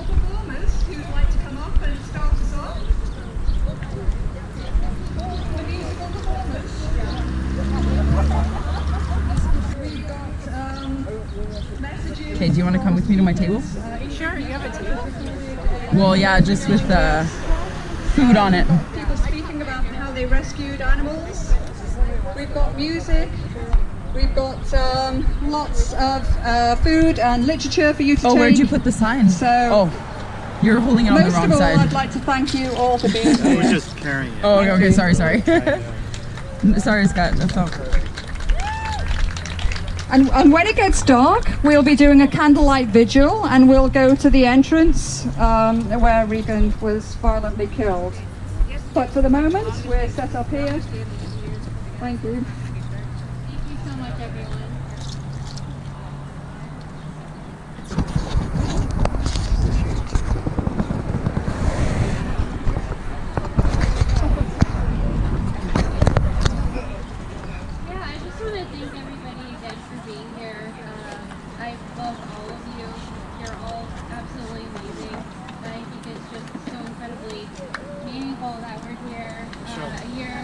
performers who'd like to come up and start us off. The musical performers. We've got messages. Okay, do you want to come with me to my table? Sure, you have a table. Well, yeah, just with food on it. People speaking about how they rescued animals. We've got music. We've got lots of food and literature for you to take. Oh, where'd you put the sign? So, you're holding it on the most wrong of all, side. I'd like to thank you all for being here. I was just carrying it. Oh, okay, sorry. Sorry, Scott. That's all. And when it gets dark, we'll be doing a candlelight vigil, and we'll go to the entrance where Regan was violently killed. But for the moment, we're set up here. Thank you. Thank you so much, everyone. Yeah, I just want to thank everybody again for being here. I love all of you. You're all absolutely amazing. I think it's just so incredibly meaningful that we're here a year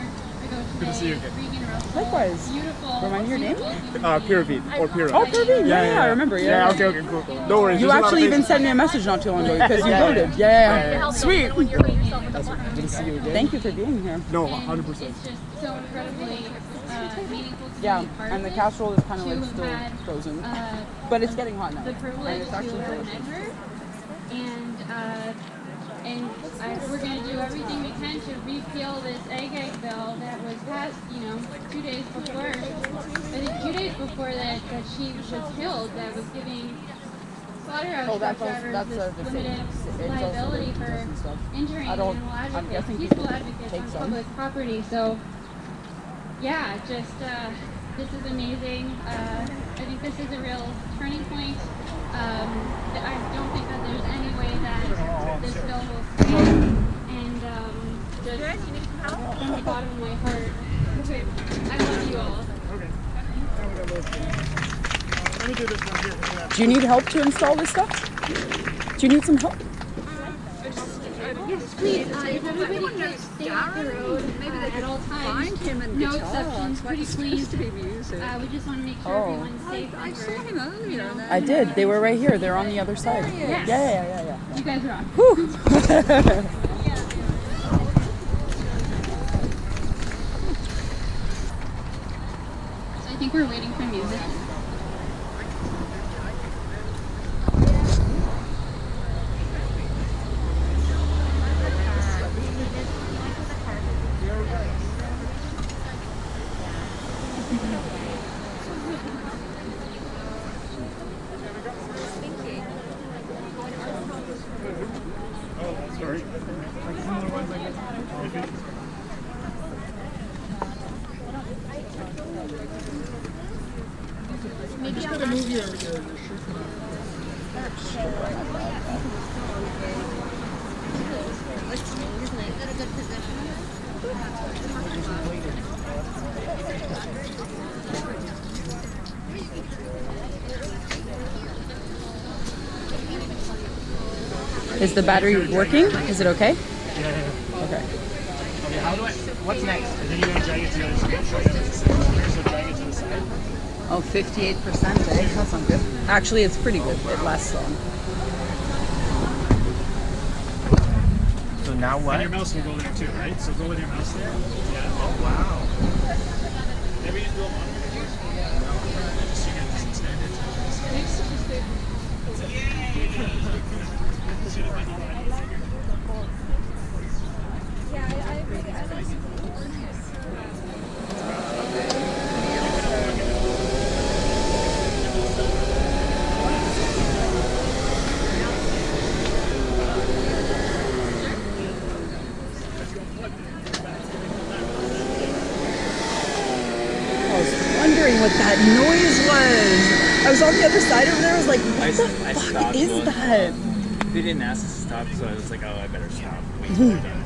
ago today. Good to see you again. Regan Russell. Likewise. Beautiful. Remind me your name? Piravid or Pira. Oh, Kirby. Yeah, I remember. Yeah, okay, cool. No worries. You there's a lot of actually even faces. sent me a message not too long ago because you voted. Yeah. Sweet. Good to see you again. Thank you for being here. No, And 100%. it's just so incredibly meaningful to Yeah, be part and of the it, casserole is kind of to like have still had, frozen, uh, but it's getting hot now. the And privilege it's to actually have delicious. met her, and we're going to do everything we can to repeal this egg bill that was passed, 2 days before. I think 2 days before that she was killed. That was giving slaughterhouse Oh, truck that's drivers the this same. limited It's also liability the for and stuff. injuring I don't- animal I'm advocates, guessing peaceful people advocates take on some. public property. So, yeah, just this is amazing. I think this is a real turning point. I don't think that there's any way that this bill will stand. And just from the bottom of my heart, I love you all. Let me do this one here. Do you need help to install this stuff? Do you need some help? Yes, please. If everybody could stay off the road at all times. No exceptions, pretty please. We just want to make sure everyone's safe. I saw him earlier. I did. They were right here. They're on the other side. Yes. Yeah. You guys are on. So I think we're waiting for music. Oh, sorry. Like similar ones like this. Maybe just gotta move your shirt. Is the battery working? Is it okay? Yeah. Okay. Okay, how do I, what's next? And then you're gonna drag it to the other side. So drag it to the side. Oh, 58%, eh? That's not good. Actually, it's pretty good. It lasts long. So now what? And your mouse will go there too, right? So go with your mouse there. Yeah. Oh, wow. Maybe you do a monitor picture? Just so you get this extended. Wondering what that noise was. I was on the other side over there. I was like, what the fuck is that? They didn't ask us to stop, so I was like, oh, I better stop. Wait till they're done.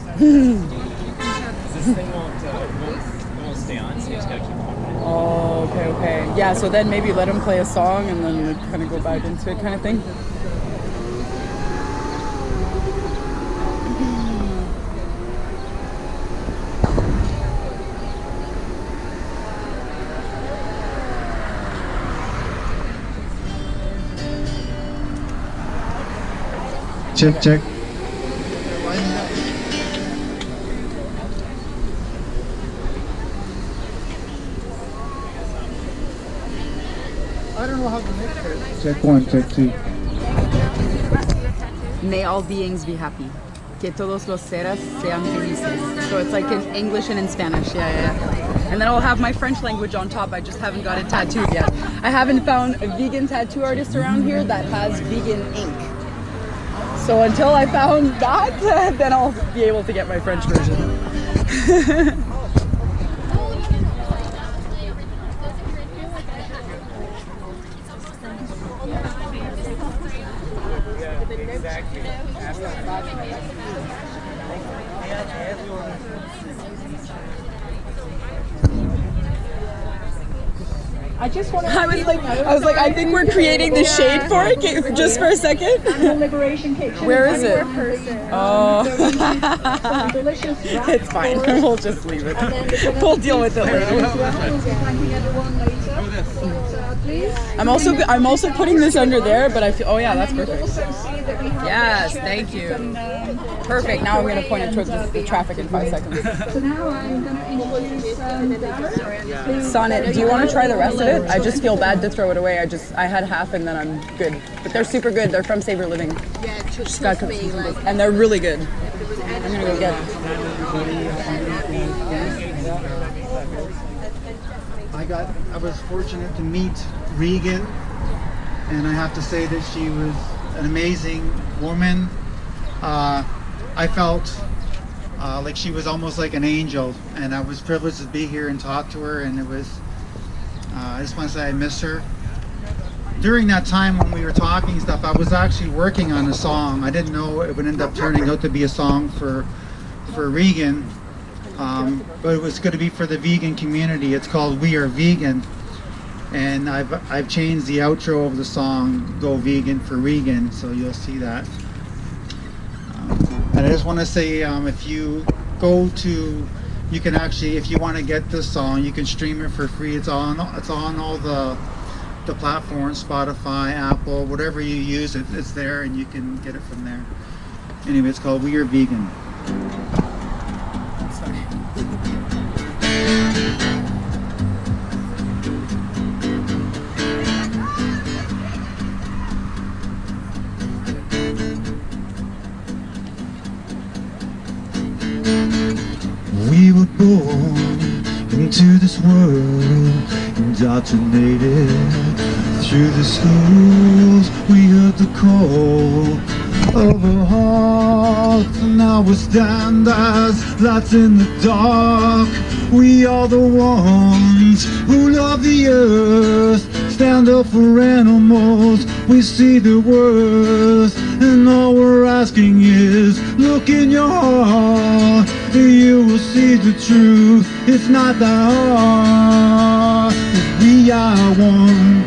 This thing won't stay on, so you just gotta keep pumping it. Oh, okay. Yeah, so then maybe let him play a song and then kind of go back into it kind of thing. Check, check. I don't know how to make it. Check 1, check 2. May all beings be happy. Que todos los seres sean felices. So it's like in English and in Spanish. Yeah. And then I'll have my French language on top. I just haven't got it tattooed yet. I haven't found a vegan tattoo artist around here that has vegan ink. So until I found that, then I'll be able to get my French version. I just want to. I was like, I think we're creating the shade for it just for a second. Animal Liberation Kitchen. Where is it? Oh, Delicious. it's fine. We'll just leave it. We'll deal with it later. Thanking everyone later. Please. I'm also putting this under there, but I feel. Oh yeah, that's perfect. Also see that we have Yes, thank you. Perfect. Now I'm going to point it towards the traffic in 5 seconds. So now I'm going to introduce Darren. Sonnet, do you want to try the rest of it? I just feel bad to throw it away. I had half and then I'm good. But they're super good. They're from Savor Living. Yeah, Just got to and they're really good. I'm going to go get I was fortunate to meet Regan, and I have to say that she was an amazing woman. I felt like she was almost like an angel, and I was privileged to be here and talk to her, and it was I just want to say I miss her. During that time when we were talking and stuff, I was actually working on a song. I didn't know it would end up turning out to be a song for Regan, but it was going to be for the vegan community. It's called We Are Vegan, and I've changed the outro of the song Go Vegan for Regan, so you'll see that. And I just want to say, if you go to, you can actually, if you want to get this song, you can stream it for free. It's on all the platforms, Spotify, Apple, whatever you use, it's there, and you can get it from there. Anyway, it's called We Are Vegan. We were born into this world, indoctrinated through the schools. We heard the call of our hearts, and now we stand as lights in the dark. We are the ones who love the earth, stand up for animals. We see the worth, and all we're asking is look in your heart. You will see the truth, it's not that hard. We are one,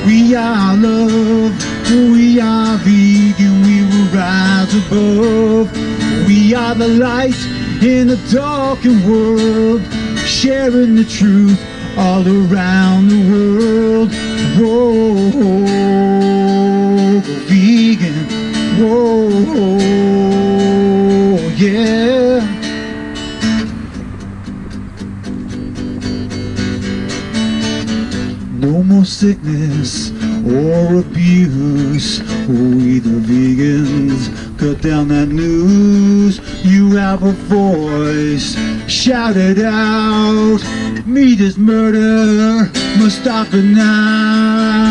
we are love, we are vegan, we will rise above. We are the light in a darkened world, sharing the truth all around the world. Whoa, go vegan, whoa, yeah. No more sickness or abuse. We the vegans cut down that news. You have a voice, shout it out. Meat is murder, must stop it now.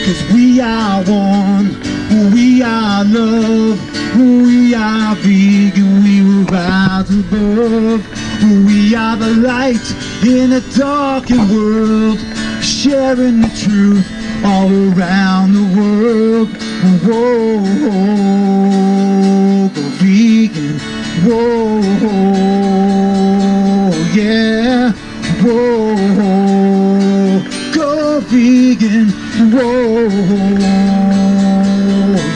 'Cause we are one, we are love, we are vegan, we will rise above. We are the light in a darkened world, sharing the truth all around the world. Whoa, go vegan, whoa, yeah, whoa, go vegan, whoa,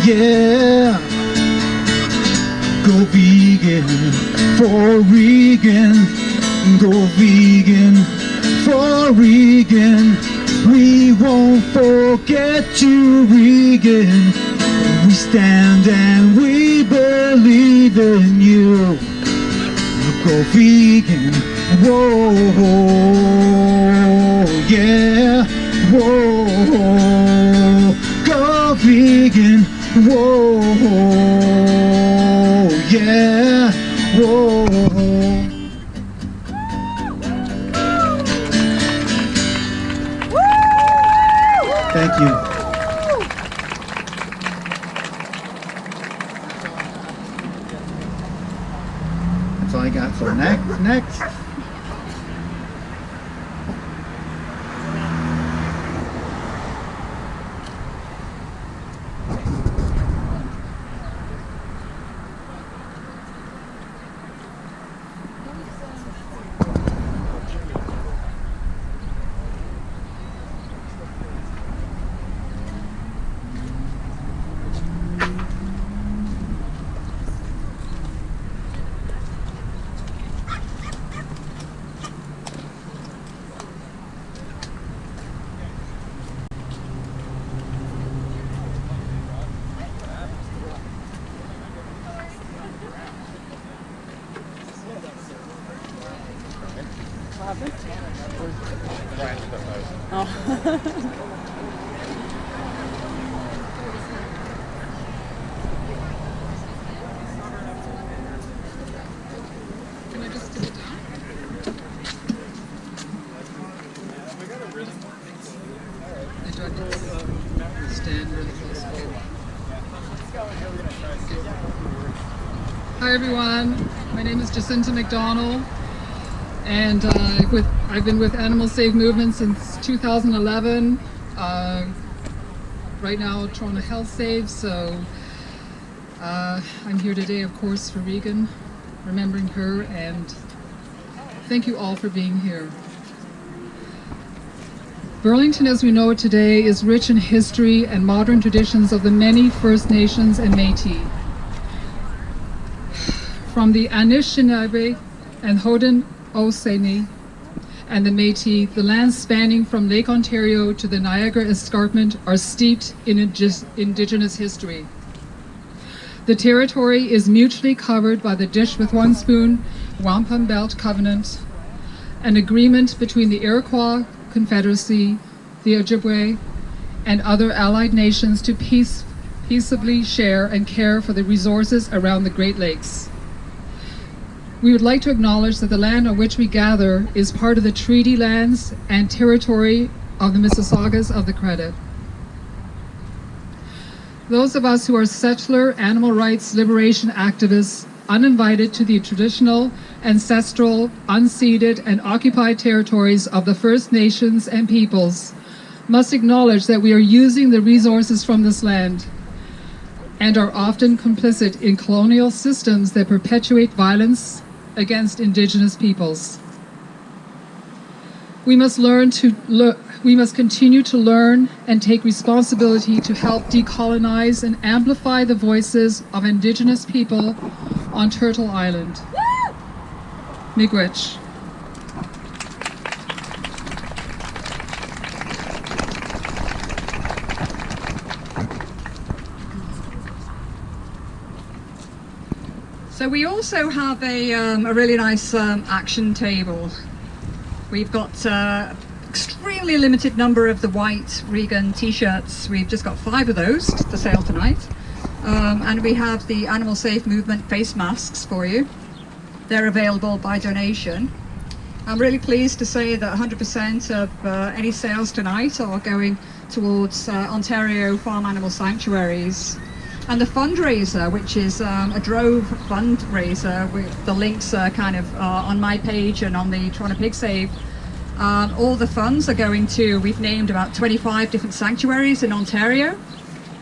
yeah. Go vegan for Regan, go vegan for Regan. We won't forget you, Regan. we stand and we believe in you. Go vegan, whoa, yeah, whoa, go vegan, whoa, yeah, whoa. Thank you. That's all I got. So next. Hi everyone, my name is Jacinta McDonald, and I've been with Animal Save Movement since 2011. Right now Toronto Health Save, so I'm here today of course for Regan, remembering her, and thank you all for being here. Burlington as we know it today is rich in history and modern traditions of the many First Nations and Métis. From the Anishinaabe and Haudenosaunee and the Métis, the lands spanning from Lake Ontario to the Niagara Escarpment are steeped in Indigenous history. The territory is mutually covered by the Dish with One Spoon Wampum Belt Covenant, an agreement between the Iroquois Confederacy, the Ojibwe, and other allied nations to peaceably share and care for the resources around the Great Lakes. We would like to acknowledge that the land on which we gather is part of the treaty lands and territory of the Mississaugas of the Credit. Those of us who are settler animal rights liberation activists uninvited to the traditional, ancestral, unceded, and occupied territories of the First Nations and peoples must acknowledge that we are using the resources from this land and are often complicit in colonial systems that perpetuate violence against Indigenous peoples. We must continue to learn and take responsibility to help decolonize and amplify the voices of Indigenous people on Turtle Island. Miigwech. So we also have a really nice action table. We've got extremely limited number of the white Regan t-shirts. We've just got 5 of those for sale tonight. And we have the Animal Safe Movement face masks for you. They're available by donation. I'm really pleased to say that 100% of any sales tonight are going towards Ontario farm animal sanctuaries. And the fundraiser, which is a Drove fundraiser, the links are kind of on my page and on the Toronto Pig Save. All the funds are going to, we've named about 25 different sanctuaries in Ontario.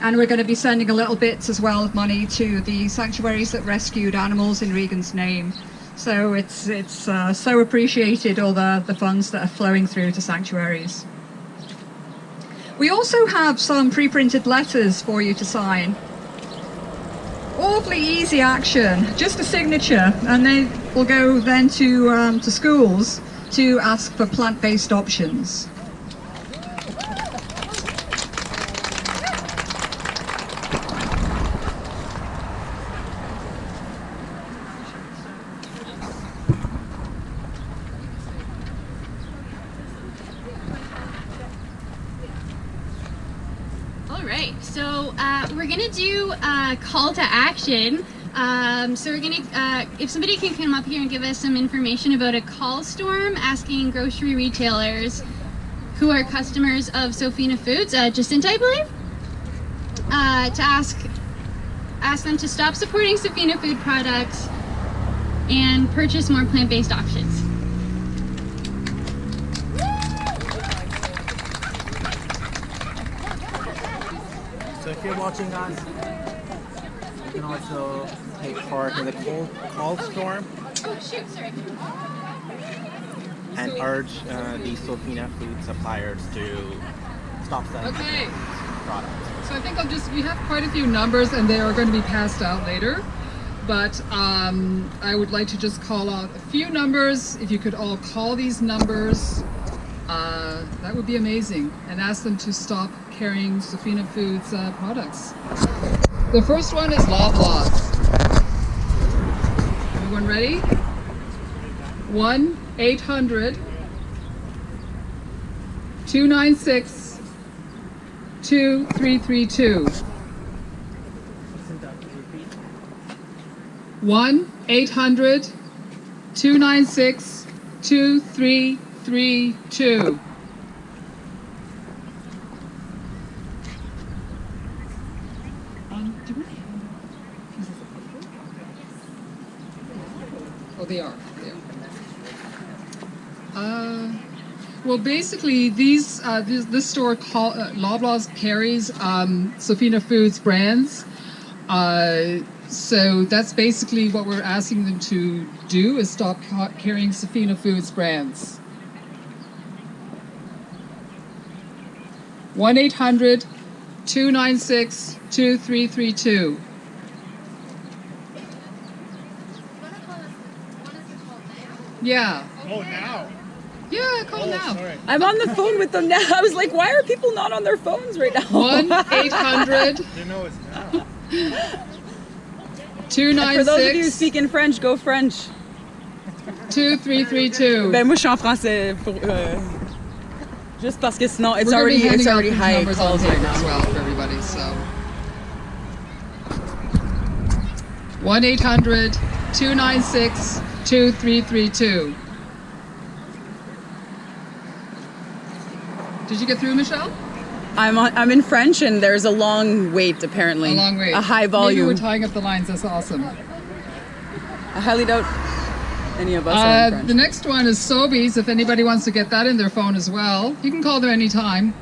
And we're going to be sending a little bit as well of money to the sanctuaries that rescued animals in Regan's name. So it's so appreciated, all the funds that are flowing through to sanctuaries. We also have some pre-printed letters for you to sign. Awfully easy action, just a signature, and they will go then to schools to ask for plant-based options. All right, so we're gonna do a call to action. So we're gonna, if somebody can come up here and give us some information about a call storm asking grocery retailers who are customers of Sofina Foods, Jacinta, I believe, to ask them to stop supporting Sofina food products and purchase more plant-based options. So if you're watching us, you can also take part in the call storm Oh shoot, sorry. and urge the Sofina food suppliers to stop selling Okay. products. So I think we have quite a few numbers and they are going to be passed out later. But I would like to just call out a few numbers. If you could all call these numbers, that would be amazing. And ask them to stop carrying Sofina Foods products. The first one is Labrosse. Everyone ready? 1-800-296-2332. 1-800-296-2332. Oh, they are. Well, basically, this store called Labrosse carries Sofina Foods brands. So that's basically what we're asking them to do, is stop carrying Sofina Foods brands. 1-800-296-2332. Yeah. Oh, now? Yeah, call now. Sorry. I'm on the phone with them now. I was like, why are people not on their phones right now? 1-800 You know it's now. 296 For those of you who speak in French, go French. 2332. Ben moi je suis en français pour, juste parce que sinon it's We're gonna be already handing out these high numbers on calls right tape as now. well for everybody. So 1-800-296-2332. Did you get through, Michelle? I'm in French and there's a long wait apparently. A long wait. A high Maybe volume. we're tying up the lines. That's awesome. I highly doubt any of us are in French. The next one is Sobeys. If anybody wants to get that in their phone as well, you can call them anytime.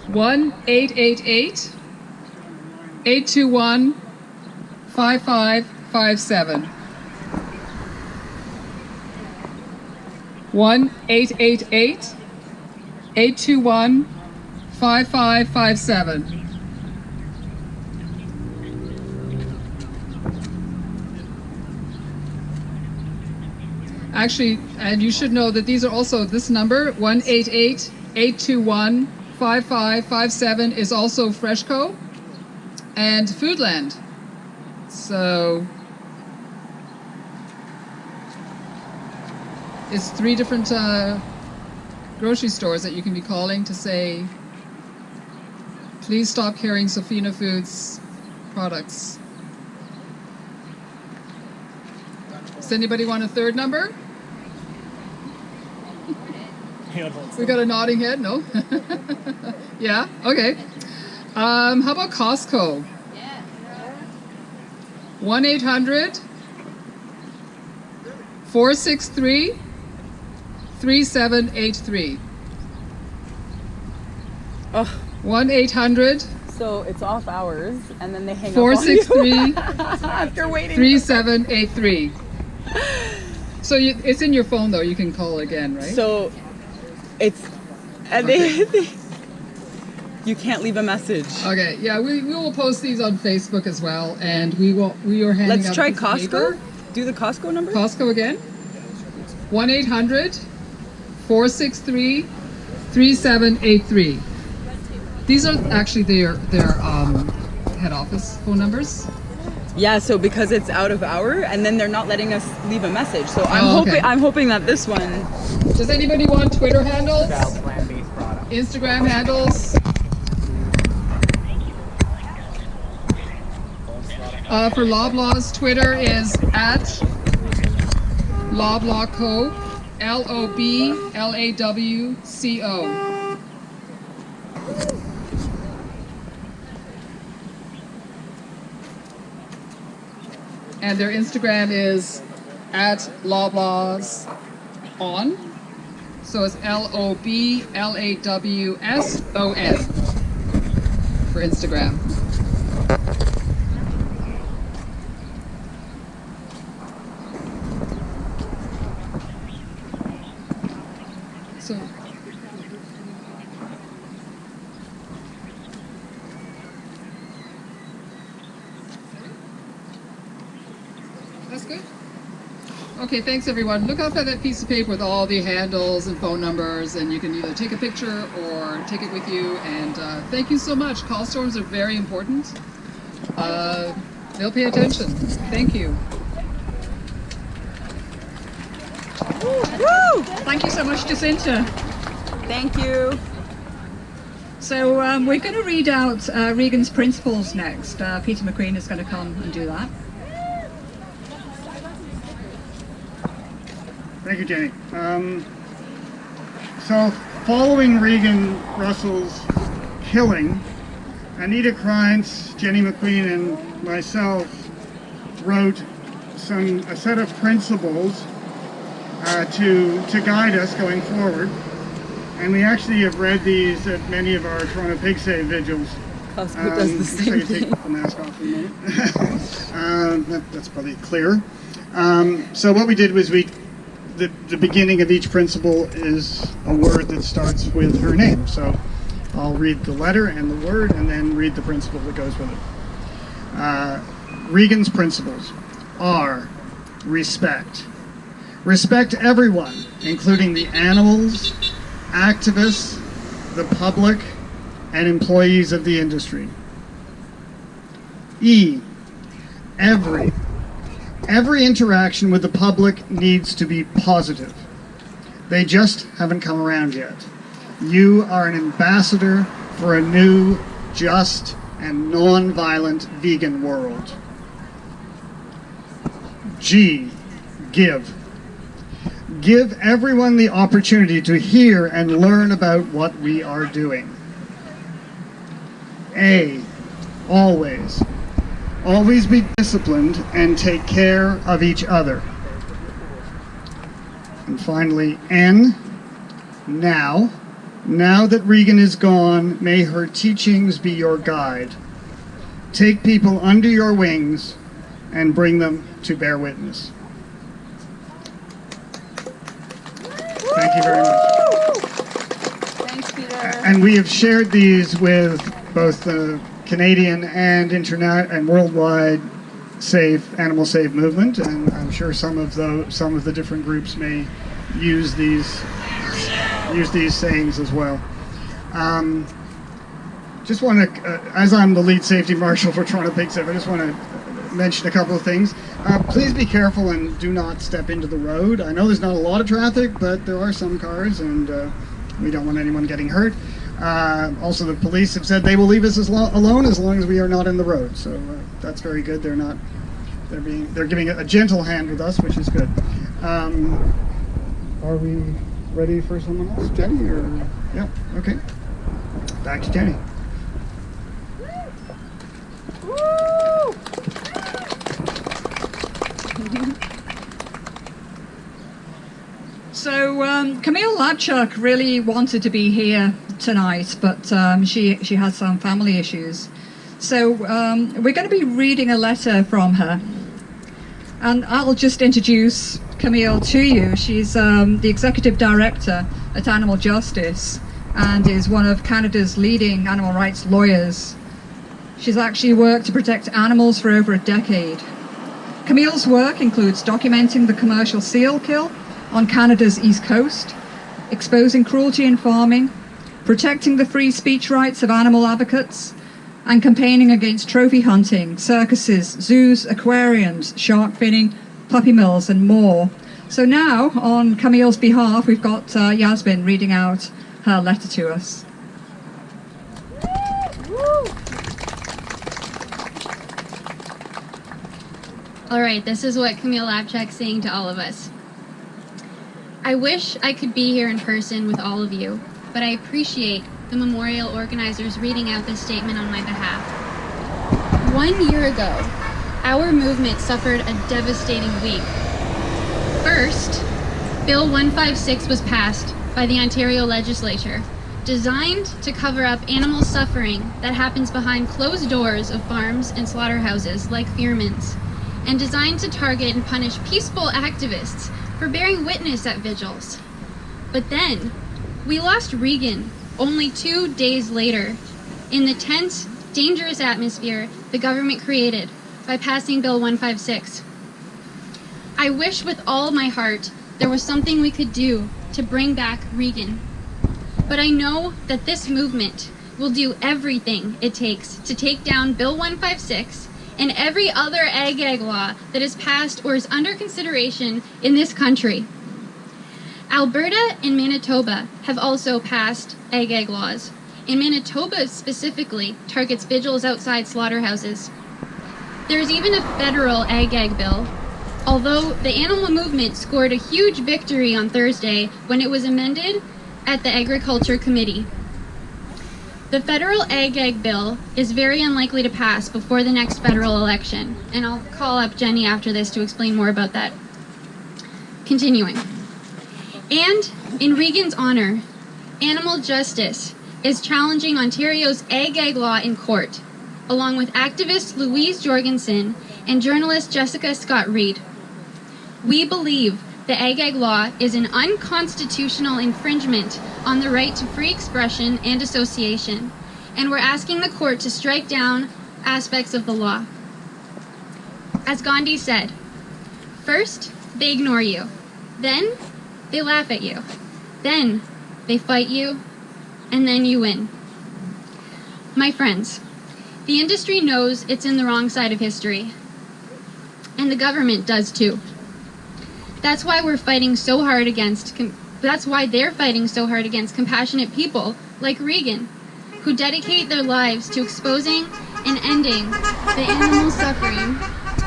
1-888-821-5557. 1-888-821-5557. Actually, and you should know that these are also, this number, 1-888-821-5557 is also Freshco and Foodland. So it's 3 different grocery stores that you can be calling to say, please stop carrying Sofina Foods products. Does anybody want a third number? We got a nodding head, no? Yeah, okay. How about Costco? 1-800-463-3783. Oh, 1-800 so it's off hours and then they hang up on you 463 after waiting. 3783. So it's in your phone though, you can call again, right? So it's and you can't leave a message. Okay, yeah, we will post these on Facebook as well, and we are handing Let's out try a piece of Costco. paper. Do the Costco number? Costco again. 1-800-463-3783. These are actually their head office phone numbers. Yeah, so because it's out of hour and then they're not letting us leave a message. So okay. I'm hoping that this one. Does anybody want Twitter handles? Sell plant-based products. Instagram handles? For Labrosse, Twitter is at Lablaco, LOBLAWCO. And their Instagram is at Labrosse on. So it's LOBLAWSON for Instagram. So that's good. Okay, thanks everyone. Look out for that piece of paper with all the handles and phone numbers, and you can either take a picture or take it with you. And thank you so much. Call storms are very important. They'll pay attention. Thank you. Woo! Thank you so much, Jacinta. Thank you. So we're going to read out Regan's principles next. Peter McQueen is going to come and do that. Thank you, Jenny. So, following Regan Russell's killing, Anita Krantz, Jenny McQueen, and myself wrote a set of principles to guide us going forward. And we actually have read these at many of our Toronto Pig Save vigils. Costco does the So same you take thing. the mask off for a moment. That's probably clear. So what we did was the beginning of each principle is a word that starts with her name. So I'll read the letter and the word and then read the principle that goes with it. Regan's principles are respect. Respect everyone, including the animals, activists, the public, and employees of the industry. E, every interaction with the public needs to be positive. They just haven't come around yet. You are an ambassador for a new, just, and non-violent vegan world. G, give. Give everyone the opportunity to hear and learn about what we are doing. A, always. Always be disciplined and take care of each other. And finally, N, now. Now that Regan is gone, may her teachings be your guide. Take people under your wings and bring them to bear witness. Thank you very much. Thanks, Peter. And we have shared these with both the Canadian and worldwide animal safe movement, and I'm sure some of the different groups may use these sayings as well. Just want to, as I'm the lead safety marshal for Toronto Pig Safe, I just want to mention a couple of things. Please be careful and do not step into the road. I know there's not a lot of traffic, but there are some cars, and we don't want anyone getting hurt. Also, the police have said they will leave us alone as long as we are not in the road. So that's very good. They're giving a gentle hand with us, which is good. Are we ready for someone else, Jenny? Or yeah, okay. Back to Jenny. So Camille Labchuk really wanted to be here tonight, but she has some family issues. So we're going to be reading a letter from her, and I'll just introduce Camille to you. She's the Executive Director at Animal Justice and is one of Canada's leading animal rights lawyers. She's actually worked to protect animals for over a decade. Camille's work includes documenting the commercial seal kill on Canada's East Coast, exposing cruelty in farming, protecting the free speech rights of animal advocates, and campaigning against trophy hunting, circuses, zoos, aquariums, shark finning, puppy mills, and more. So now, on Camille's behalf, we've got Yasmin reading out her letter to us. All right, this is what Camille Lapchak's saying to all of us. I wish I could be here in person with all of you, but I appreciate the memorial organizers reading out this statement on my behalf. 1 year ago, our movement suffered a devastating week. First, Bill 156 was passed by the Ontario legislature, designed to cover up animal suffering that happens behind closed doors of farms and slaughterhouses like Fearman's, and designed to target and punish peaceful activists for bearing witness at vigils. But then, we lost Regan only 2 days later in the tense, dangerous atmosphere the government created by passing Bill 156. I wish with all my heart there was something we could do to bring back Regan. But I know that this movement will do everything it takes to take down Bill 156 and every other ag law that is passed or is under consideration in this country. Alberta and Manitoba have also passed ag laws, and Manitoba specifically targets vigils outside slaughterhouses. There's even a federal ag bill, although the animal movement scored a huge victory on Thursday when it was amended at the Agriculture Committee. The federal ag bill is very unlikely to pass before the next federal election, and I'll call up Jenny after this to explain more about that. Continuing. And in Regan's honor, Animal Justice is challenging Ontario's ag law in court, along with activist Louise Jorgensen and journalist Jessica Scott-Reed. We believe the ag law is an unconstitutional infringement on the right to free expression and association, and we're asking the court to strike down aspects of the law. As Gandhi said, first, they ignore you. Then, they laugh at you. Then, they fight you. And then you win. My friends, the industry knows it's in the wrong side of history. And the government does too. That's why they're fighting so hard against compassionate people like Regan, who dedicate their lives to exposing and ending the animal suffering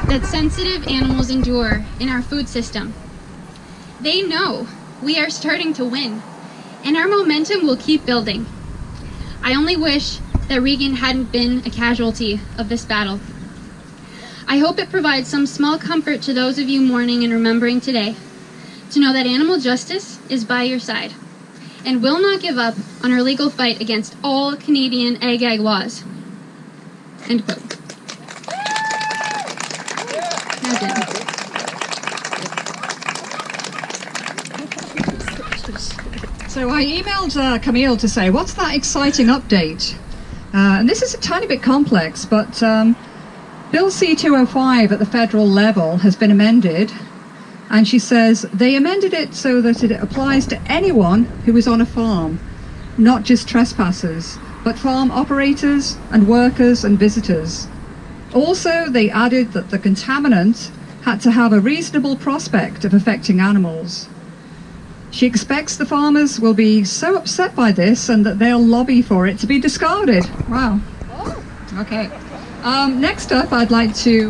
that sensitive animals endure in our food system. They know we are starting to win, and our momentum will keep building. I only wish that Regan hadn't been a casualty of this battle. I hope it provides some small comfort to those of you mourning and remembering today, to know that animal justice is by your side and will not give up on our legal fight against all Canadian ag laws. End quote. Now, Jen. So I emailed Camille to say, what's that exciting update? And this is a tiny bit complex, but Bill C-205 at the federal level has been amended, and she says they amended it so that it applies to anyone who is on a farm, not just trespassers, but farm operators and workers and visitors. Also, they added that the contaminant had to have a reasonable prospect of affecting animals. She expects the farmers will be so upset by this and that they'll lobby for it to be discarded. Wow. Okay. Next up, I'd like to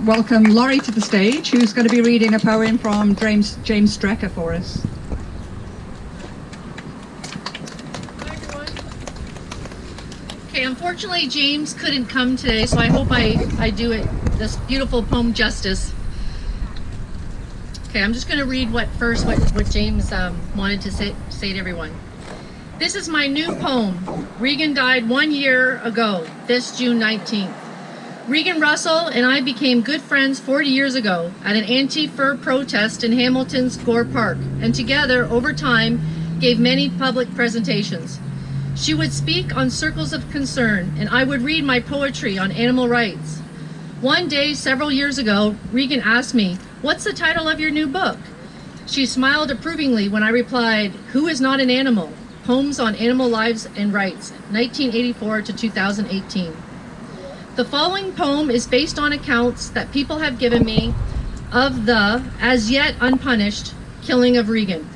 welcome Laurie to the stage, who's going to be reading a poem from James Strecker for us. Hi, everyone. Okay, unfortunately, James couldn't come today, so I hope I do this beautiful poem justice. Okay, I'm just going to read what James wanted to say to everyone. This is my new poem. Regan died 1 year ago, this June 19th. Regan Russell and I became good friends 40 years ago at an anti-fur protest in Hamilton's Gore Park, and together, over time, gave many public presentations. She would speak on circles of concern, and I would read my poetry on animal rights. One day, several years ago, Regan asked me, "What's the title of your new book?" She smiled approvingly when I replied, "Who is not an animal? Poems on Animal Lives and Rights, 1984 to 2018. The following poem is based on accounts that people have given me of the, as yet unpunished, killing of Regan.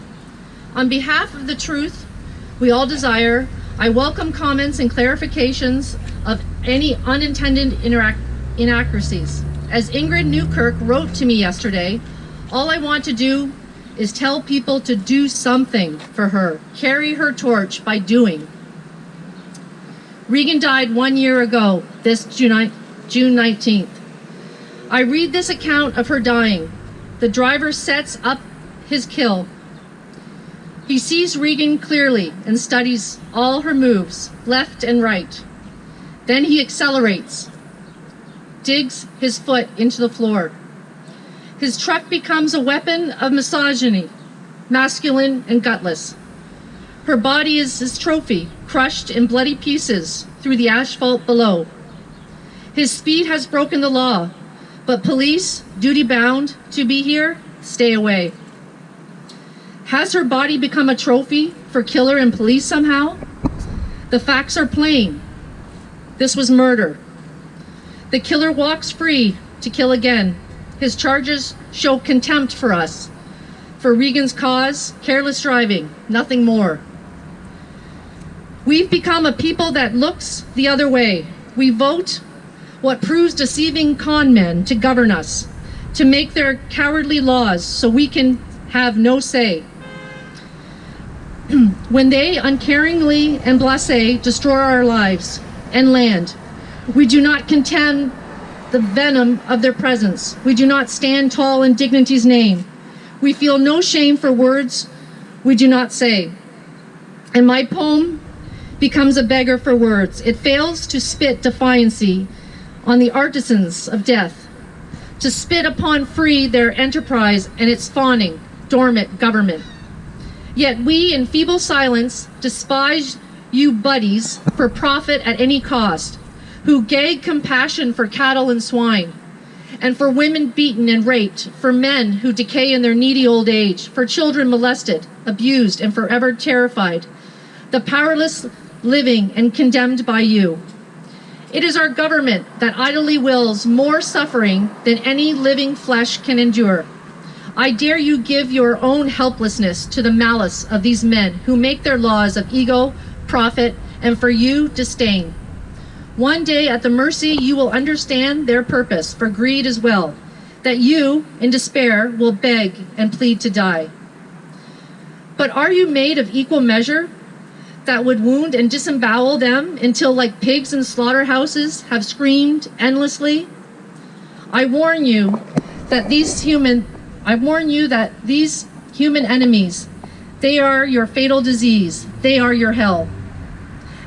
On behalf of the truth we all desire, I welcome comments and clarifications of any unintended inaccuracies. As Ingrid Newkirk wrote to me yesterday, all I want to do is tell people to do something for her, carry her torch by doing. Regan died 1 year ago, this June 19th. I read this account of her dying. The driver sets up his kill. He sees Regan clearly and studies all her moves, left and right. Then he accelerates, digs his foot into the floor. His truck becomes a weapon of misogyny, masculine and gutless. Her body is his trophy, crushed in bloody pieces through the asphalt below. His speed has broken the law, but police, duty-bound to be here, stay away. Has her body become a trophy for killer and police somehow? The facts are plain. This was murder. The killer walks free to kill again. His charges show contempt for us. For Regan's cause, careless driving, nothing more. We've become a people that looks the other way. We vote what proves deceiving con men to govern us, to make their cowardly laws so we can have no say. When they uncaringly and blasé destroy our lives and land, we do not contemn the venom of their presence. We do not stand tall in dignity's name. We feel no shame for words we do not say. And my poem becomes a beggar for words. It fails to spit defiancy on the artisans of death, to spit upon free their enterprise and its fawning, dormant government. Yet we, in feeble silence, despise you buddies for profit at any cost, who gag compassion for cattle and swine, and for women beaten and raped, for men who decay in their needy old age, for children molested, abused, and forever terrified, the powerless living and condemned by you. It is our government that idly wills more suffering than any living flesh can endure. I dare you give your own helplessness to the malice of these men who make their laws of ego, profit, and for you, disdain. One day at the mercy you will understand their purpose for greed as well, that you, in despair, will beg and plead to die. But are you made of equal measure that would wound and disembowel them until, like pigs in slaughterhouses, have screamed endlessly? I warn you that these human enemies, they are your fatal disease. They are your hell.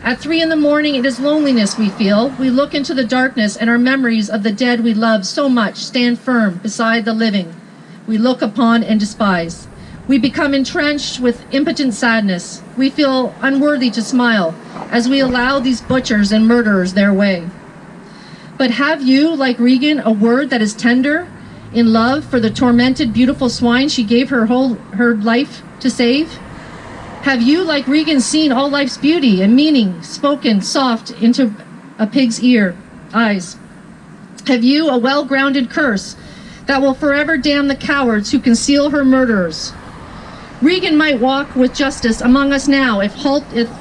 At 3 in the morning, it is loneliness we feel. We look into the darkness and our memories of the dead we love so much stand firm beside the living we look upon and despise. We become entrenched with impotent sadness. We feel unworthy to smile as we allow these butchers and murderers their way. But have you, like Regan, a word that is tender in love for the tormented, beautiful swine she gave her life to save? Have you, like Regan, seen all life's beauty and meaning spoken soft into a pig's eyes? Have you a well-grounded curse that will forever damn the cowards who conceal her murderers? Regan might walk with justice among us now if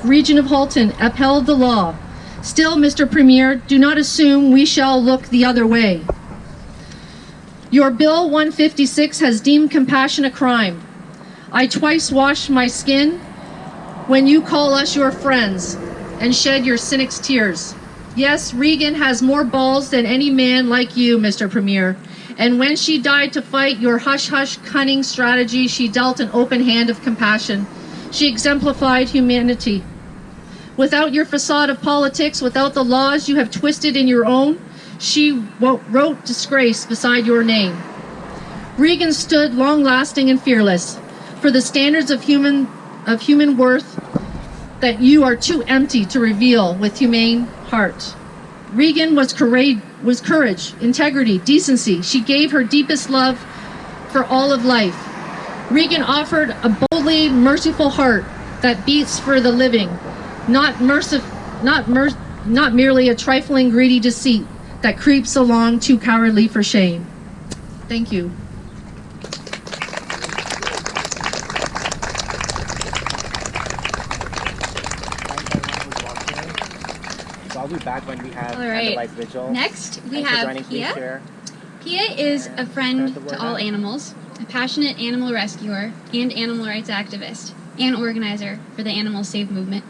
Region of Halton upheld the law. Still, Mr. Premier, do not assume we shall look the other way. Your Bill 156 has deemed compassion a crime. I twice wash my skin when you call us your friends and shed your cynic's tears. Yes, Regan has more balls than any man like you, Mr. Premier. And when she died to fight your hush-hush cunning strategy, she dealt an open hand of compassion. She exemplified humanity. Without your facade of politics, without the laws you have twisted in your own, she wrote disgrace beside your name. Regan stood long-lasting and fearless for the standards of human worth that you are too empty to reveal with humane heart. Regan was courage, integrity, decency. She gave her deepest love for all of life. Regan offered a boldly merciful heart that beats for the living, not merely a trifling greedy deceit that creeps along too cowardly for shame. Thank you. So I'll be back when we have All right. Candlelight Vigil. Next, we Thanks have for joining, Kia. please share. Pia is a friend to all animals, a passionate animal rescuer and animal rights activist, and organizer for the Animal Save movement.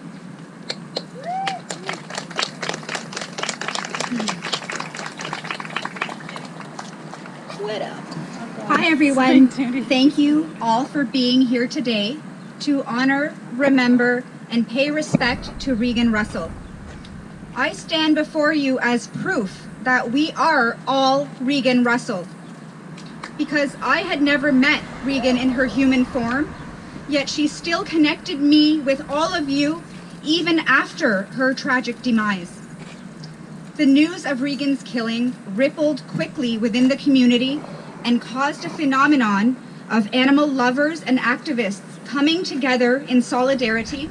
Hi everyone, thank you all for being here today to honor, remember, and pay respect to Regan Russell. I stand before you as proof that we are all Regan Russell. Because I had never met Regan in her human form, yet she still connected me with all of you even after her tragic demise. The news of Regan's killing rippled quickly within the community and caused a phenomenon of animal lovers and activists coming together in solidarity.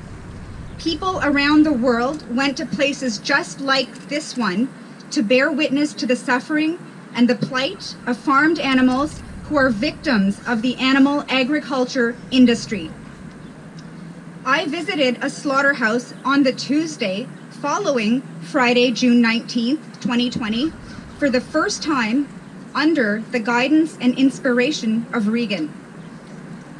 People around the world went to places just like this one to bear witness to the suffering and the plight of farmed animals who are victims of the animal agriculture industry. I visited a slaughterhouse on the Tuesday following Friday, June 19th, 2020, for the first time under the guidance and inspiration of Regan.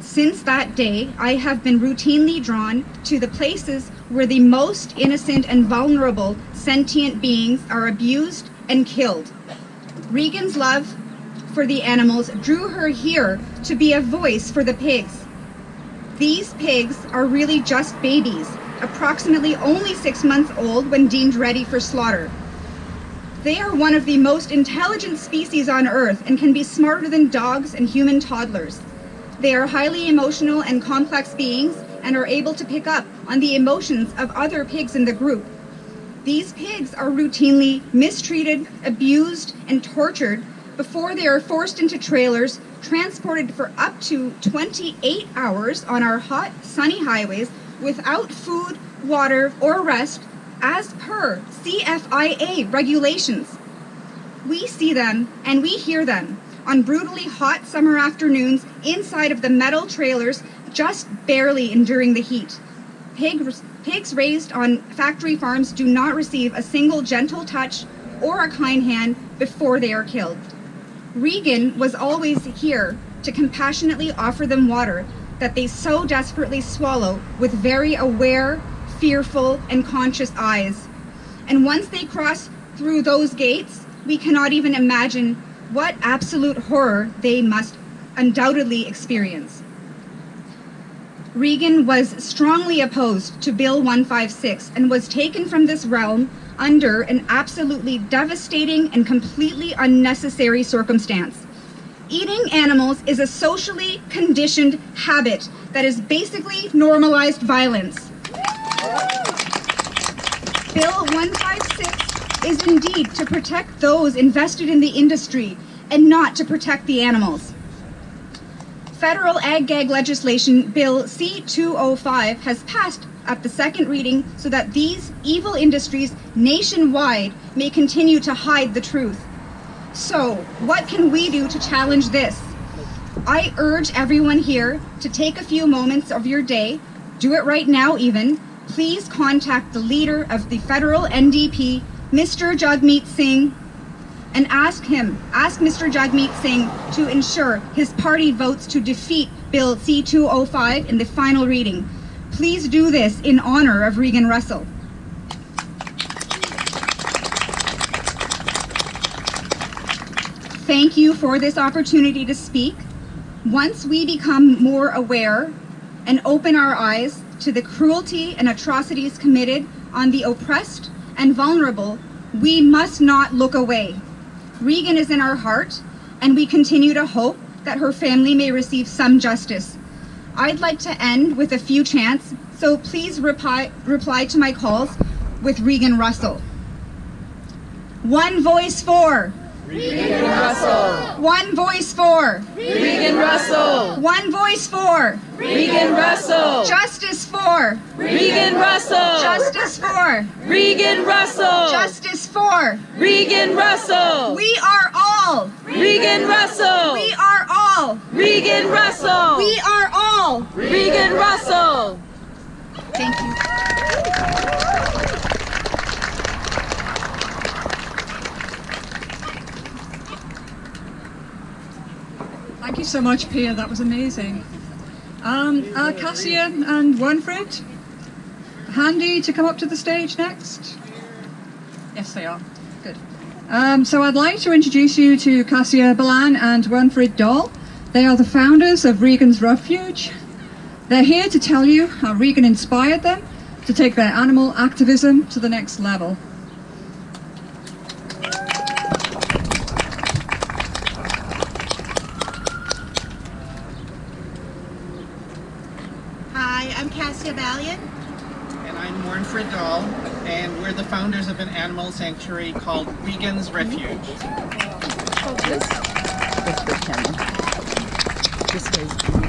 Since that day, I have been routinely drawn to the places where the most innocent and vulnerable sentient beings are abused and killed. Regan's love for the animals drew her here to be a voice for the pigs. These pigs are really just babies, approximately only 6 months old when deemed ready for slaughter. They are one of the most intelligent species on Earth and can be smarter than dogs and human toddlers. They are highly emotional and complex beings and are able to pick up on the emotions of other pigs in the group. These pigs are routinely mistreated, abused, and tortured before they are forced into trailers, transported for up to 28 hours on our hot, sunny highways without food, water, or rest, as per CFIA regulations. We see them and we hear them on brutally hot summer afternoons inside of the metal trailers, just barely enduring the heat. Pigs raised on factory farms do not receive a single gentle touch or a kind hand before they are killed. Regan was always here to compassionately offer them water that they so desperately swallow with very aware, fearful, and conscious eyes. And once they cross through those gates, we cannot even imagine what absolute horror they must undoubtedly experience. Regan was strongly opposed to Bill 156 and was taken from this realm under an absolutely devastating and completely unnecessary circumstance. Eating animals is a socially conditioned habit that is basically normalized violence. Bill 156 is indeed to protect those invested in the industry and not to protect the animals. Federal ag-gag legislation, Bill C-205, has passed at the second reading so that these evil industries nationwide may continue to hide the truth. So, what can we do to challenge this? I urge everyone here to take a few moments of your day, do it right now even, please contact the leader of the federal NDP, Mr. Jagmeet Singh, and ask Mr. Jagmeet Singh to ensure his party votes to defeat Bill C-205 in the final reading. Please do this in honor of Regan Russell. Thank you for this opportunity to speak. Once we become more aware and open our eyes to the cruelty and atrocities committed on the oppressed and vulnerable, we must not look away. Regan is in our heart, and we continue to hope that her family may receive some justice. I'd like to end with a few chants, so please reply to my calls with Regan Russell. One voice for Regan Russell. One voice for Regan Russell. One voice for Regan Russell. Justice for Regan Russell. Justice for Regan Russell. Justice for Regan Russell. We are all Regan Russell. We are all Regan Russell. We are all Regan Russell. Thank you. Thank you so much, Pia. That was amazing. Cassia and Winfried, handy to come up to the stage next? Yes, they are. Good. So I'd like to introduce you to Cassia Balan and Winfried Dahl. They are the founders of Regan's Refuge. They're here to tell you how Regan inspired them to take their animal activism to the next level. Hi, I'm Cassia Balan. And I'm Winfried Dahl, and we're the founders of an animal sanctuary called Regan's Refuge.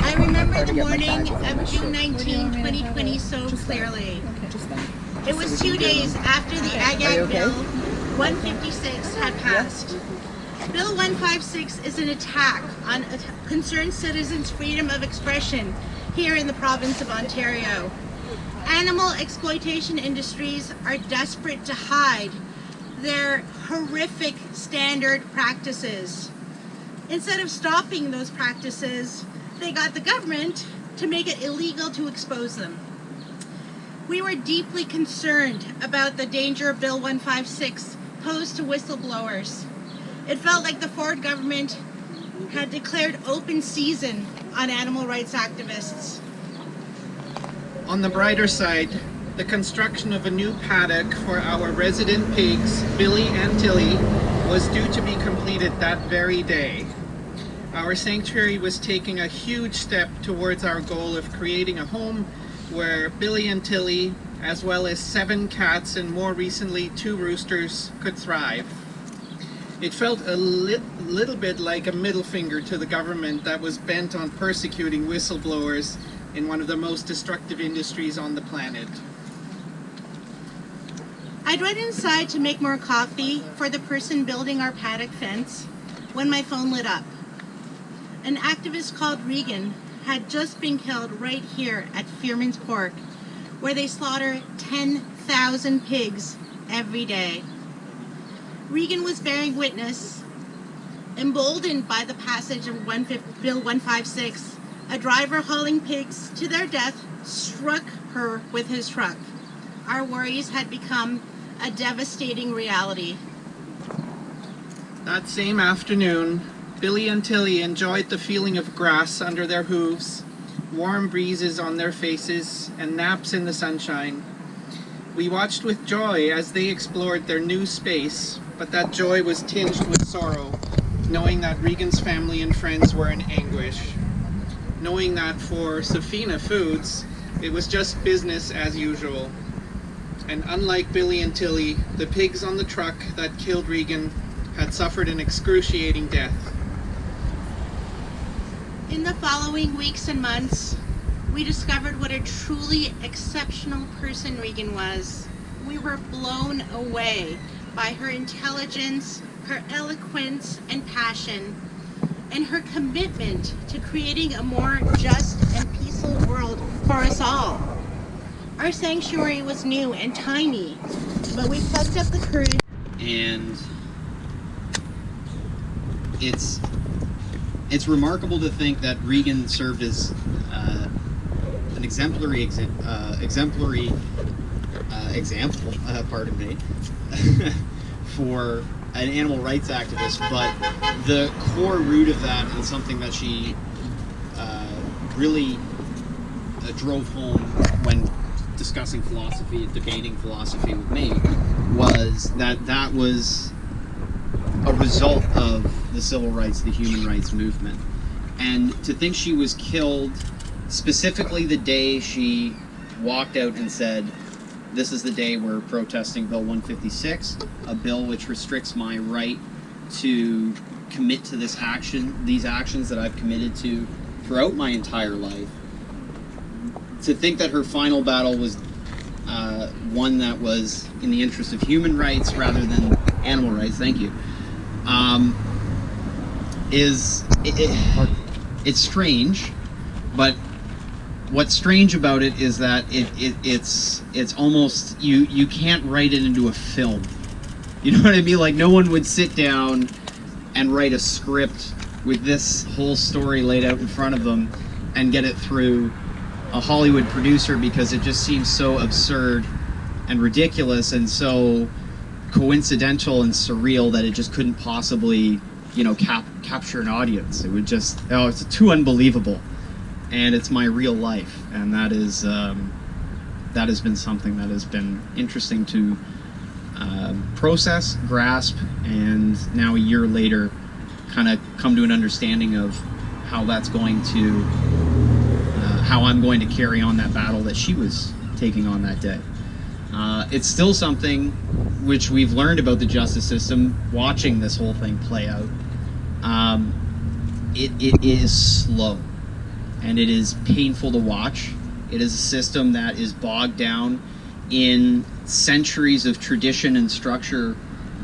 I remember the morning of June 19, 2020 so clearly. It was 2 days after the Ag Act Bill 156 had passed. Bill 156 is an attack on concerned citizens' freedom of expression here in the province of Ontario. Animal exploitation industries are desperate to hide their horrific standard practices. Instead of stopping those practices, they got the government to make it illegal to expose them. We were deeply concerned about the danger Bill 156 posed to whistleblowers. It felt like the Ford government had declared open season on animal rights activists. On the brighter side, the construction of a new paddock for our resident pigs, Billy and Tilly, was due to be completed that very day. Our sanctuary was taking a huge step towards our goal of creating a home where Billy and Tilly, as well as 7 cats and more recently 2 roosters, could thrive. It felt a little bit like a middle finger to the government that was bent on persecuting whistleblowers in one of the most destructive industries on the planet. I'd run inside to make more coffee for the person building our paddock fence when my phone lit up. An activist called Regan had just been killed right here at Fearman's Pork, where they slaughter 10,000 pigs every day. Regan was bearing witness. Emboldened by the passage of Bill 156, a driver hauling pigs to their death struck her with his truck. Our worries had become a devastating reality. That same afternoon, Billy and Tilly enjoyed the feeling of grass under their hooves, warm breezes on their faces, and naps in the sunshine. We watched with joy as they explored their new space, but that joy was tinged with sorrow, knowing that Regan's family and friends were in anguish. Knowing that for Safina Foods, it was just business as usual. And unlike Billy and Tilly, the pigs on the truck that killed Regan had suffered an excruciating death. In the following weeks and months, we discovered what a truly exceptional person Regan was. We were blown away by her intelligence, her eloquence and passion, and her commitment to creating a more just and peaceful world for us all. Our sanctuary was new and tiny, but we plucked up the courage. And it's remarkable to think that Regan served as an exemplary example, pardon me, for an animal rights activist, but the core root of that, and something that she really drove home when discussing philosophy, debating philosophy with me, was that was a result of the civil rights, the human rights movement. And to think she was killed specifically the day she walked out and said, this is the day we're protesting Bill 156, a bill which restricts my right to commit to this action, these actions that I've committed to throughout my entire life. To think that her final battle was one that was in the interest of human rights rather than animal rights, thank you, it's strange, but what's strange about it is that it's almost, you can't write it into a film. You know what I mean? Like, no one would sit down and write a script with this whole story laid out in front of them and get it through a Hollywood producer, because it just seems so absurd and ridiculous and so coincidental and surreal that it just couldn't possibly, you know, capture an audience. It would just, oh, it's too unbelievable. And it's my real life, and that is that has been something that has been interesting to process, grasp, and now a year later kind of come to an understanding of how that's going to how I'm going to carry on that battle that she was taking on that day. It's still something which we've learned about the justice system watching this whole thing play out. It is slow and it is painful to watch. It is a system that is bogged down in centuries of tradition and structure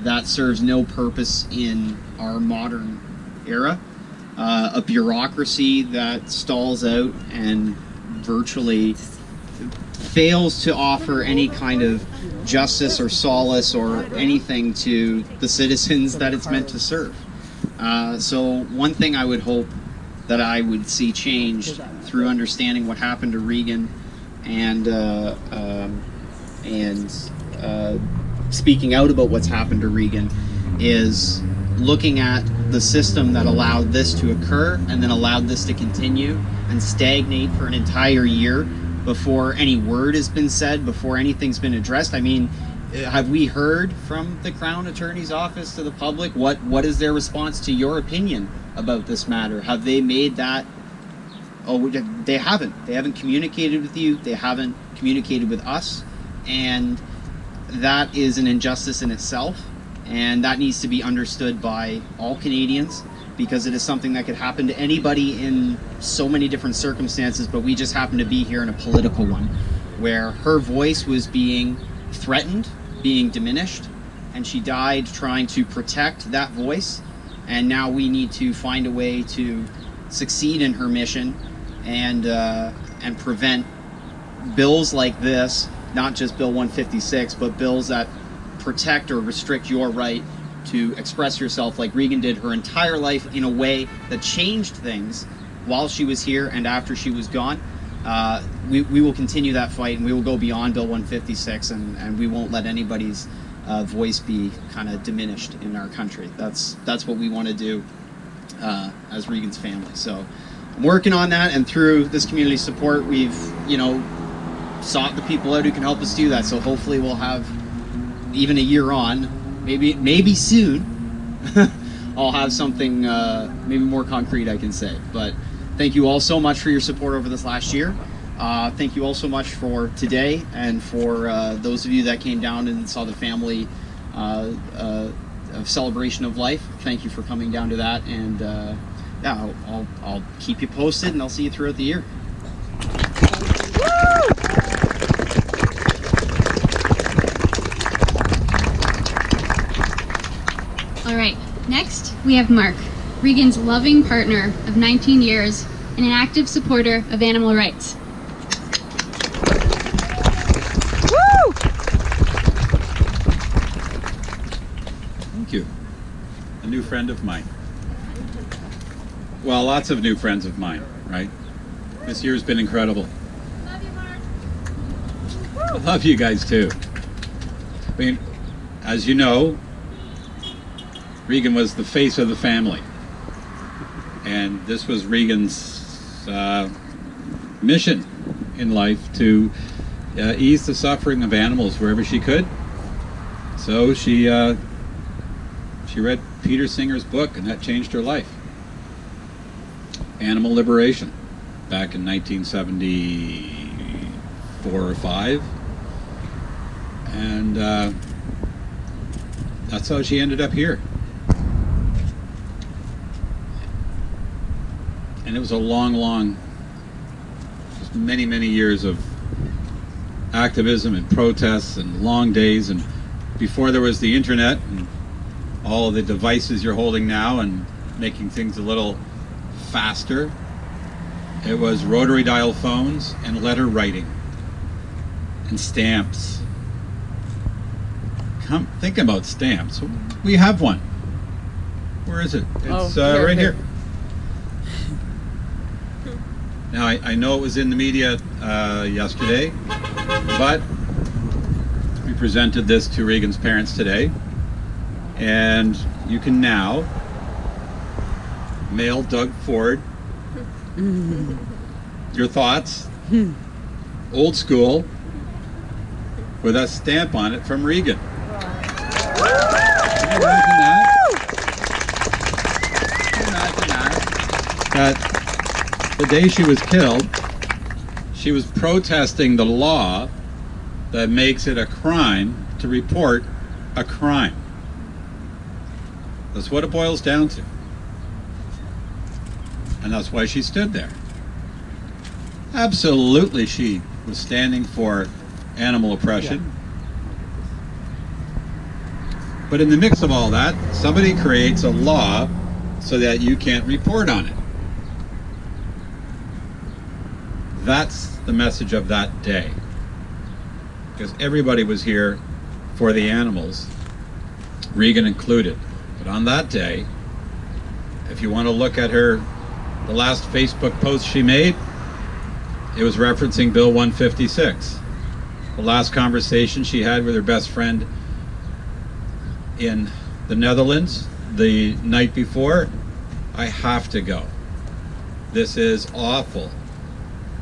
that serves no purpose in our modern era. A bureaucracy that stalls out and virtually fails to offer any kind of justice or solace or anything to the citizens that it's meant to serve. So one thing I would hope that I would see changed through understanding what happened to Regan and speaking out about what's happened to Regan is looking at the system that allowed this to occur and then allowed this to continue and stagnate for an entire year before any word has been said, before anything's been addressed. I mean, have we heard from the Crown Attorney's Office to the public? What is their response to your opinion about this matter? Have they made that? Oh, they haven't. They haven't communicated with you. They haven't communicated with us. And that is an injustice in itself. And that needs to be understood by all Canadians, because it is something that could happen to anybody in so many different circumstances, but we just happen to be here in a political one, where her voice was being threatened, being diminished, and she died trying to protect that voice. And now we need to find a way to succeed in her mission and prevent bills like this, not just Bill 156, but bills that protect or restrict your right to express yourself, like Regan did her entire life in a way that changed things while she was here and after she was gone. We will continue that fight, and we will go beyond Bill 156, and we won't let anybody's voice be kind of diminished in our country. That's what we want to do as Regan's family. So I'm working on that, and through this community support, we've, you know, sought the people out who can help us do that. So hopefully we'll have, even a year on, maybe soon, I'll have something maybe more concrete I can say. But thank you all so much for your support over this last year. Thank you all so much for today, and for those of you that came down and saw the family celebration of life. Thank you for coming down to that, and yeah, I'll keep you posted, and I'll see you throughout the year. All right, next we have Mark, Regan's loving partner of 19 years and an active supporter of animal rights. Woo! Thank you. A new friend of mine. Well, lots of new friends of mine, right? This year's been incredible. Love you, Mark. I love you guys too. I mean, as you know, Regan was the face of the family, and this was Regan's mission in life, to ease the suffering of animals wherever she could. So she read Peter Singer's book, and that changed her life. Animal Liberation, back in 1974 or 5, and that's how she ended up here. And it was a long, just many years of activism and protests and long days. And before there was the internet and all of the devices you're holding now and making things a little faster, it was rotary dial phones and letter writing and stamps. Come think about stamps. We have one. Where is it? It's right here. Now, I know it was in the media yesterday, but we presented this to Regan's parents today, and you can now mail Doug Ford your thoughts, old school, with a stamp on it from Regan. Can you imagine that? Can you imagine that? That the day she was killed, she was protesting the law that makes it a crime to report a crime. That's what it boils down to. And that's why she stood there. Absolutely, she was standing for animal oppression. But in the mix of all that, somebody creates a law so that you can't report on it. That's the message of that day. Because everybody was here for the animals, Regan included. But on that day, if you want to look at her, the last Facebook post she made, it was referencing Bill 156. The last conversation she had with her best friend in the Netherlands the night before, I have to go. This is awful.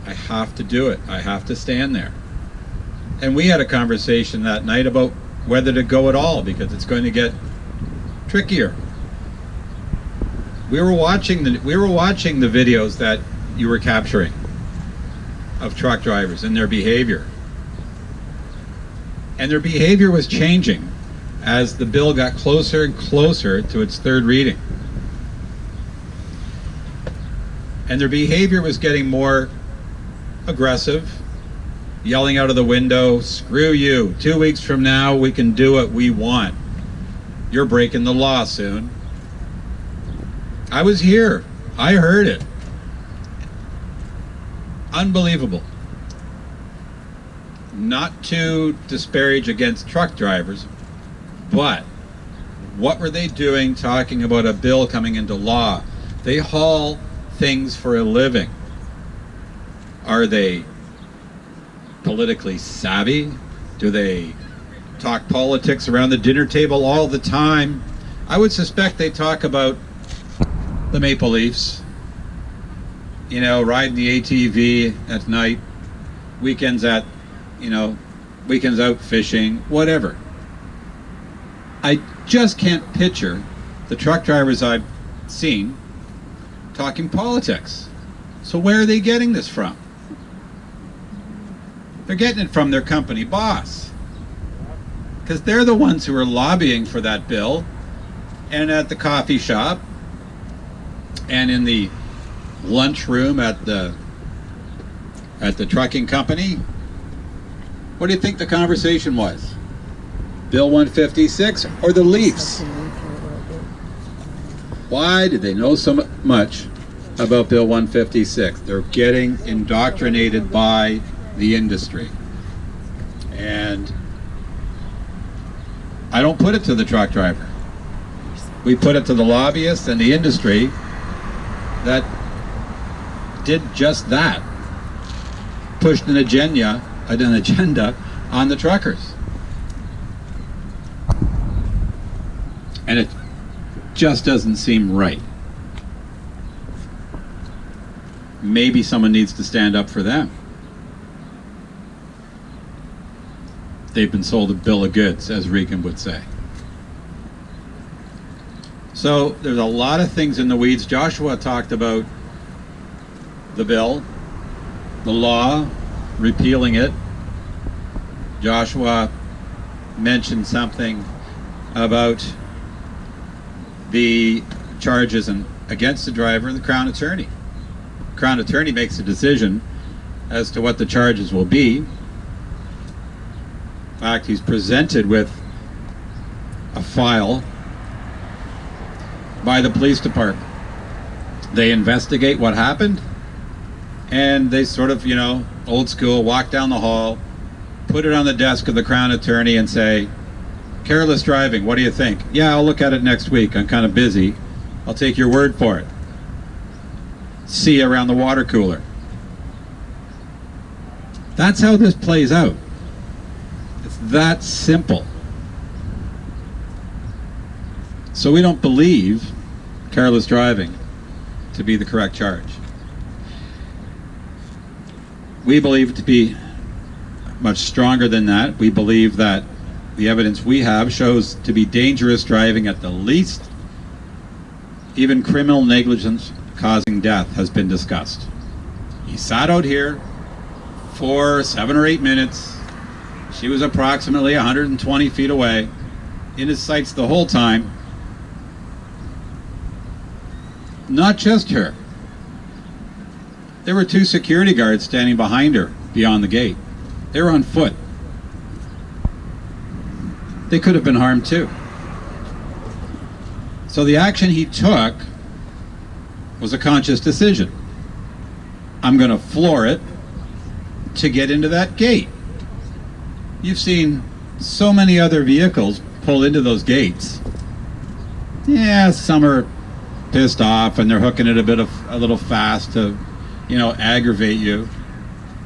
I have to do it. I have to stand there. And we had a conversation that night about whether to go at all, because it's going to get trickier. We were watching the videos that you were capturing of truck drivers and their behavior. And their behavior was changing as the bill got closer and closer to its third reading. And their behavior was getting more aggressive, yelling out of the window, "Screw you, 2 weeks from now we can do what we want. You're breaking the law soon." I was here. I heard it. Unbelievable. Not to disparage against truck drivers, but what were they doing talking about a bill coming into law? They haul things for a living. Are they politically savvy? Do they talk politics around the dinner table all the time? I would suspect they talk about the Maple Leafs, you know, riding the ATV at night, weekends out fishing, whatever. I just can't picture the truck drivers I've seen talking politics. So where are they getting this from? They're getting it from their company boss, because they're the ones who are lobbying for that bill. And at the coffee shop and in the lunchroom at the trucking company, what do you think the conversation was? Bill 156 or the Leafs? Why did they know so much about Bill 156? They're getting indoctrinated by the industry. And I don't put it to the truck driver. We put it to the lobbyists and the industry that did just that. Pushed an agenda on the truckers. And it just doesn't seem right. Maybe someone needs to stand up for them. They've been sold a bill of goods, as Regan would say. So there's a lot of things in the weeds. Joshua talked about the bill, the law, repealing it. Joshua mentioned something about the charges against the driver and the Crown Attorney. The Crown Attorney makes a decision as to what the charges will be. In fact, he's presented with a file by the police department. They investigate what happened, and they sort of, old school, walk down the hall, put it on the desk of the Crown Attorney and say, "Careless driving, what do you think?" "Yeah, I'll look at it next week. I'm kind of busy. I'll take your word for it. See you around the water cooler." That's how this plays out. It's that simple. So we don't believe careless driving to be the correct charge. We believe it to be much stronger than that. We believe that the evidence we have shows to be dangerous driving at the least. Even criminal negligence causing death has been discussed. He sat out here for 7 or 8 minutes. She was approximately 120 feet away, in his sights the whole time. Not just her. There were 2 security guards standing behind her beyond the gate. They were on foot. They could have been harmed too. So the action he took was a conscious decision. I'm going to floor it to get into that gate. You've seen so many other vehicles pull into those gates. Yeah, some are pissed off and they're hooking it a little fast to, aggravate you.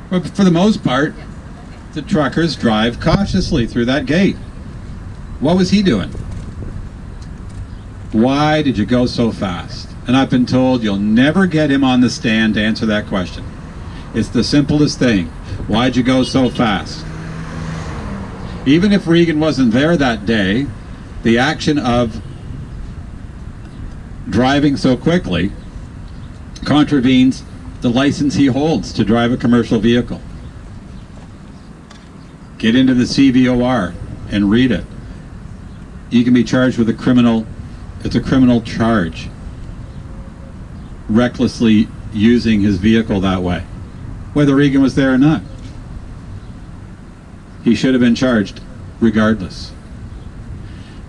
But for the most part, the truckers drive cautiously through that gate. What was he doing? Why did you go so fast? And I've been told you'll never get him on the stand to answer that question. It's the simplest thing. Why'd you go so fast? Even if Regan wasn't there that day, the action of driving so quickly contravenes the license he holds to drive a commercial vehicle. Get into the CVOR and read it. You can be charged with it's a criminal charge. Recklessly using his vehicle that way, whether Regan was there or not. He should have been charged regardless,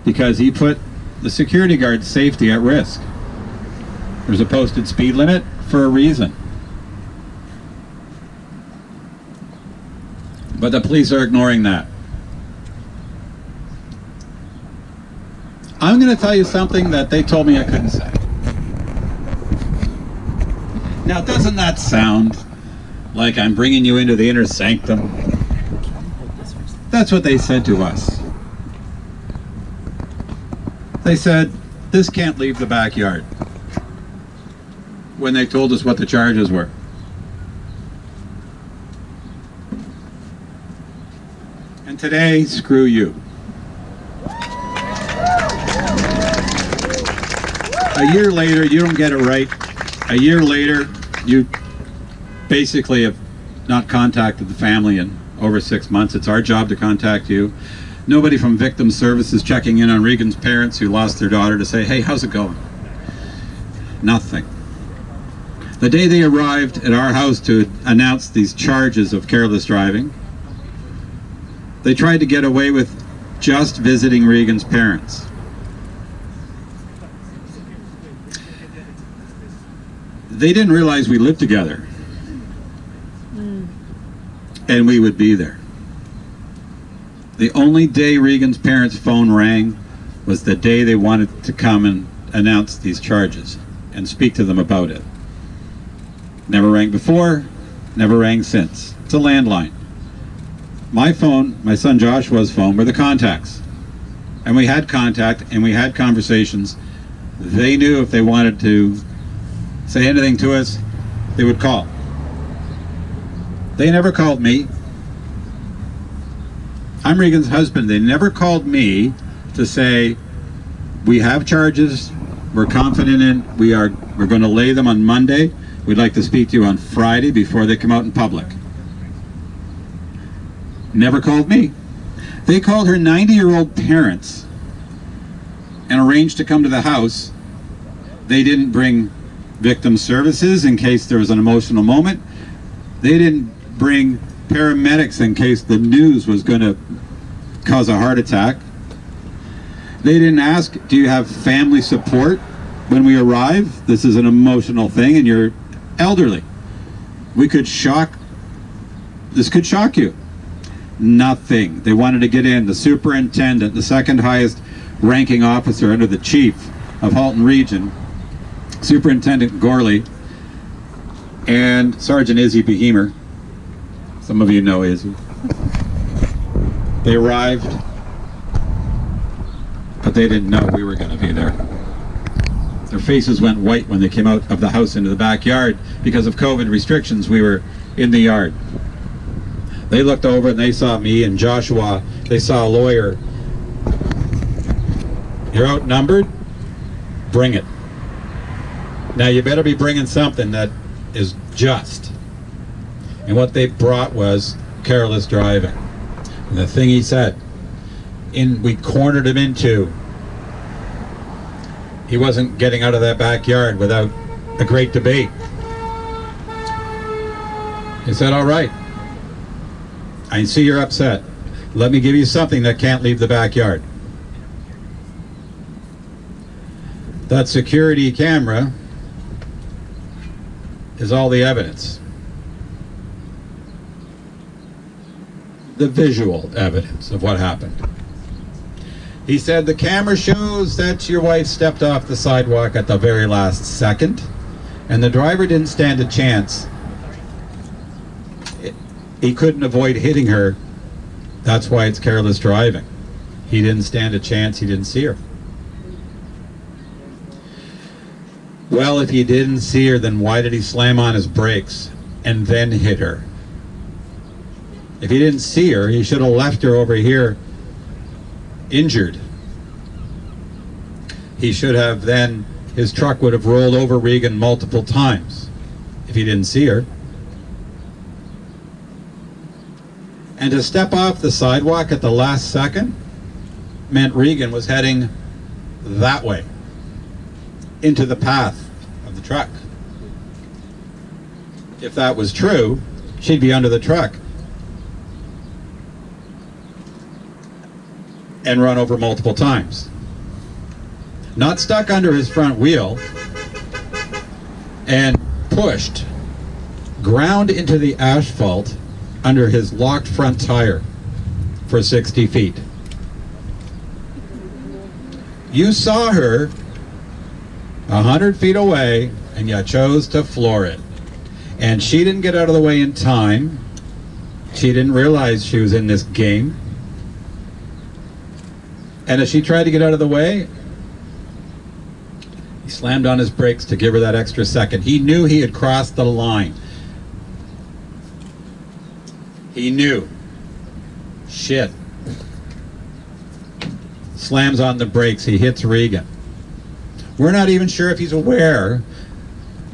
because he put the security guard's safety at risk. There's a posted speed limit for a reason. But the police are ignoring that. I'm going to tell you something that they told me I couldn't say. Now, doesn't that sound like I'm bringing you into the inner sanctum? That's what they said to us. They said, this can't leave the backyard, when they told us what the charges were. And today, screw you. A year later, you don't get it right. A year later, you basically have not contacted the family in over 6 months. It's our job to contact you. Nobody from Victim Services checking in on Regan's parents who lost their daughter to say, hey, how's it going? Nothing. The day they arrived at our house to announce these charges of careless driving, they tried to get away with just visiting Regan's parents. They didn't realize we lived together, and we would be there. The only day Regan's parents' phone rang was the day they wanted to come and announce these charges and speak to them about it. Never rang before, never rang since. It's a landline. My phone, my son Joshua's phone, were the contacts. And we had contact and we had conversations. They knew if they wanted to say anything to us, they would call. They never called me. I'm Regan's husband. They never called me to say, we have charges, we're confident in, we're going to lay them on Monday. We'd like to speak to you on Friday before they come out in public. Never called me. They called her 90-year-old parents and arranged to come to the house. They didn't bring Victim Services in case there was an emotional moment. They didn't bring paramedics in case the news was going to cause a heart attack. They didn't ask, do you have family support when we arrive? This is an emotional thing and you're elderly. This could shock you. Nothing. They wanted to get in. The superintendent, the second highest ranking officer under the chief of Halton Region, Superintendent Gorley, and Sergeant Izzy Behemer Some of you know Izzy. They arrived, but they didn't know we were going to be there. Their faces went white when they came out of the house into the backyard. Because of COVID restrictions, we were in the yard. They looked over and they saw me and Joshua. They saw a lawyer. You're outnumbered? Bring it. Now you better be bringing something that is just. And what they brought was careless driving. And the thing he said, we cornered him into, he wasn't getting out of that backyard without a great debate. He said, all right, I see you're upset. Let me give you something that can't leave the backyard. That security camera is all the evidence. The visual evidence of what happened. He said the camera shows that your wife stepped off the sidewalk at the very last second, and the driver didn't stand a chance. He couldn't avoid hitting her. That's why it's careless driving. He didn't stand a chance. He didn't see her. Well, if he didn't see her, then why did he slam on his brakes and then hit her? If he didn't see her, he should have left her over here injured. He should have then, his truck would have rolled over Regan multiple times if he didn't see her. And to step off the sidewalk at the last second meant Regan was heading that way, into the path of the truck. If that was true, she'd be under the truck and run over multiple times. Not stuck under his front wheel and pushed, ground into the asphalt under his locked front tire for 60 feet. You saw her 100 feet away and you chose to floor it. And she didn't get out of the way in time. She didn't realize she was in this game. And as she tried to get out of the way, he slammed on his brakes to give her that extra second. He knew he had crossed the line. He knew. Shit. Slams on the brakes. He hits Regan. We're not even sure if he's aware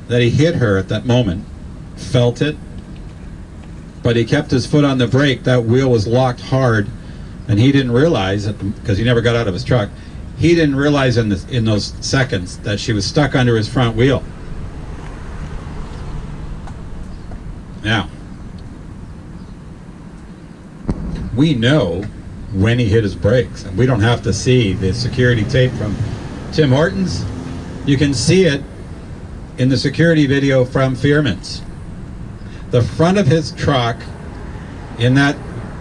that he hit her at that moment. Felt it. But he kept his foot on the brake. That wheel was locked hard. And he didn't realize, because he never got out of his truck, he didn't realize in those seconds that she was stuck under his front wheel. Now, we know when he hit his brakes, and we don't have to see the security tape from Tim Hortons. You can see it in the security video from Fearman's. The front of his truck in that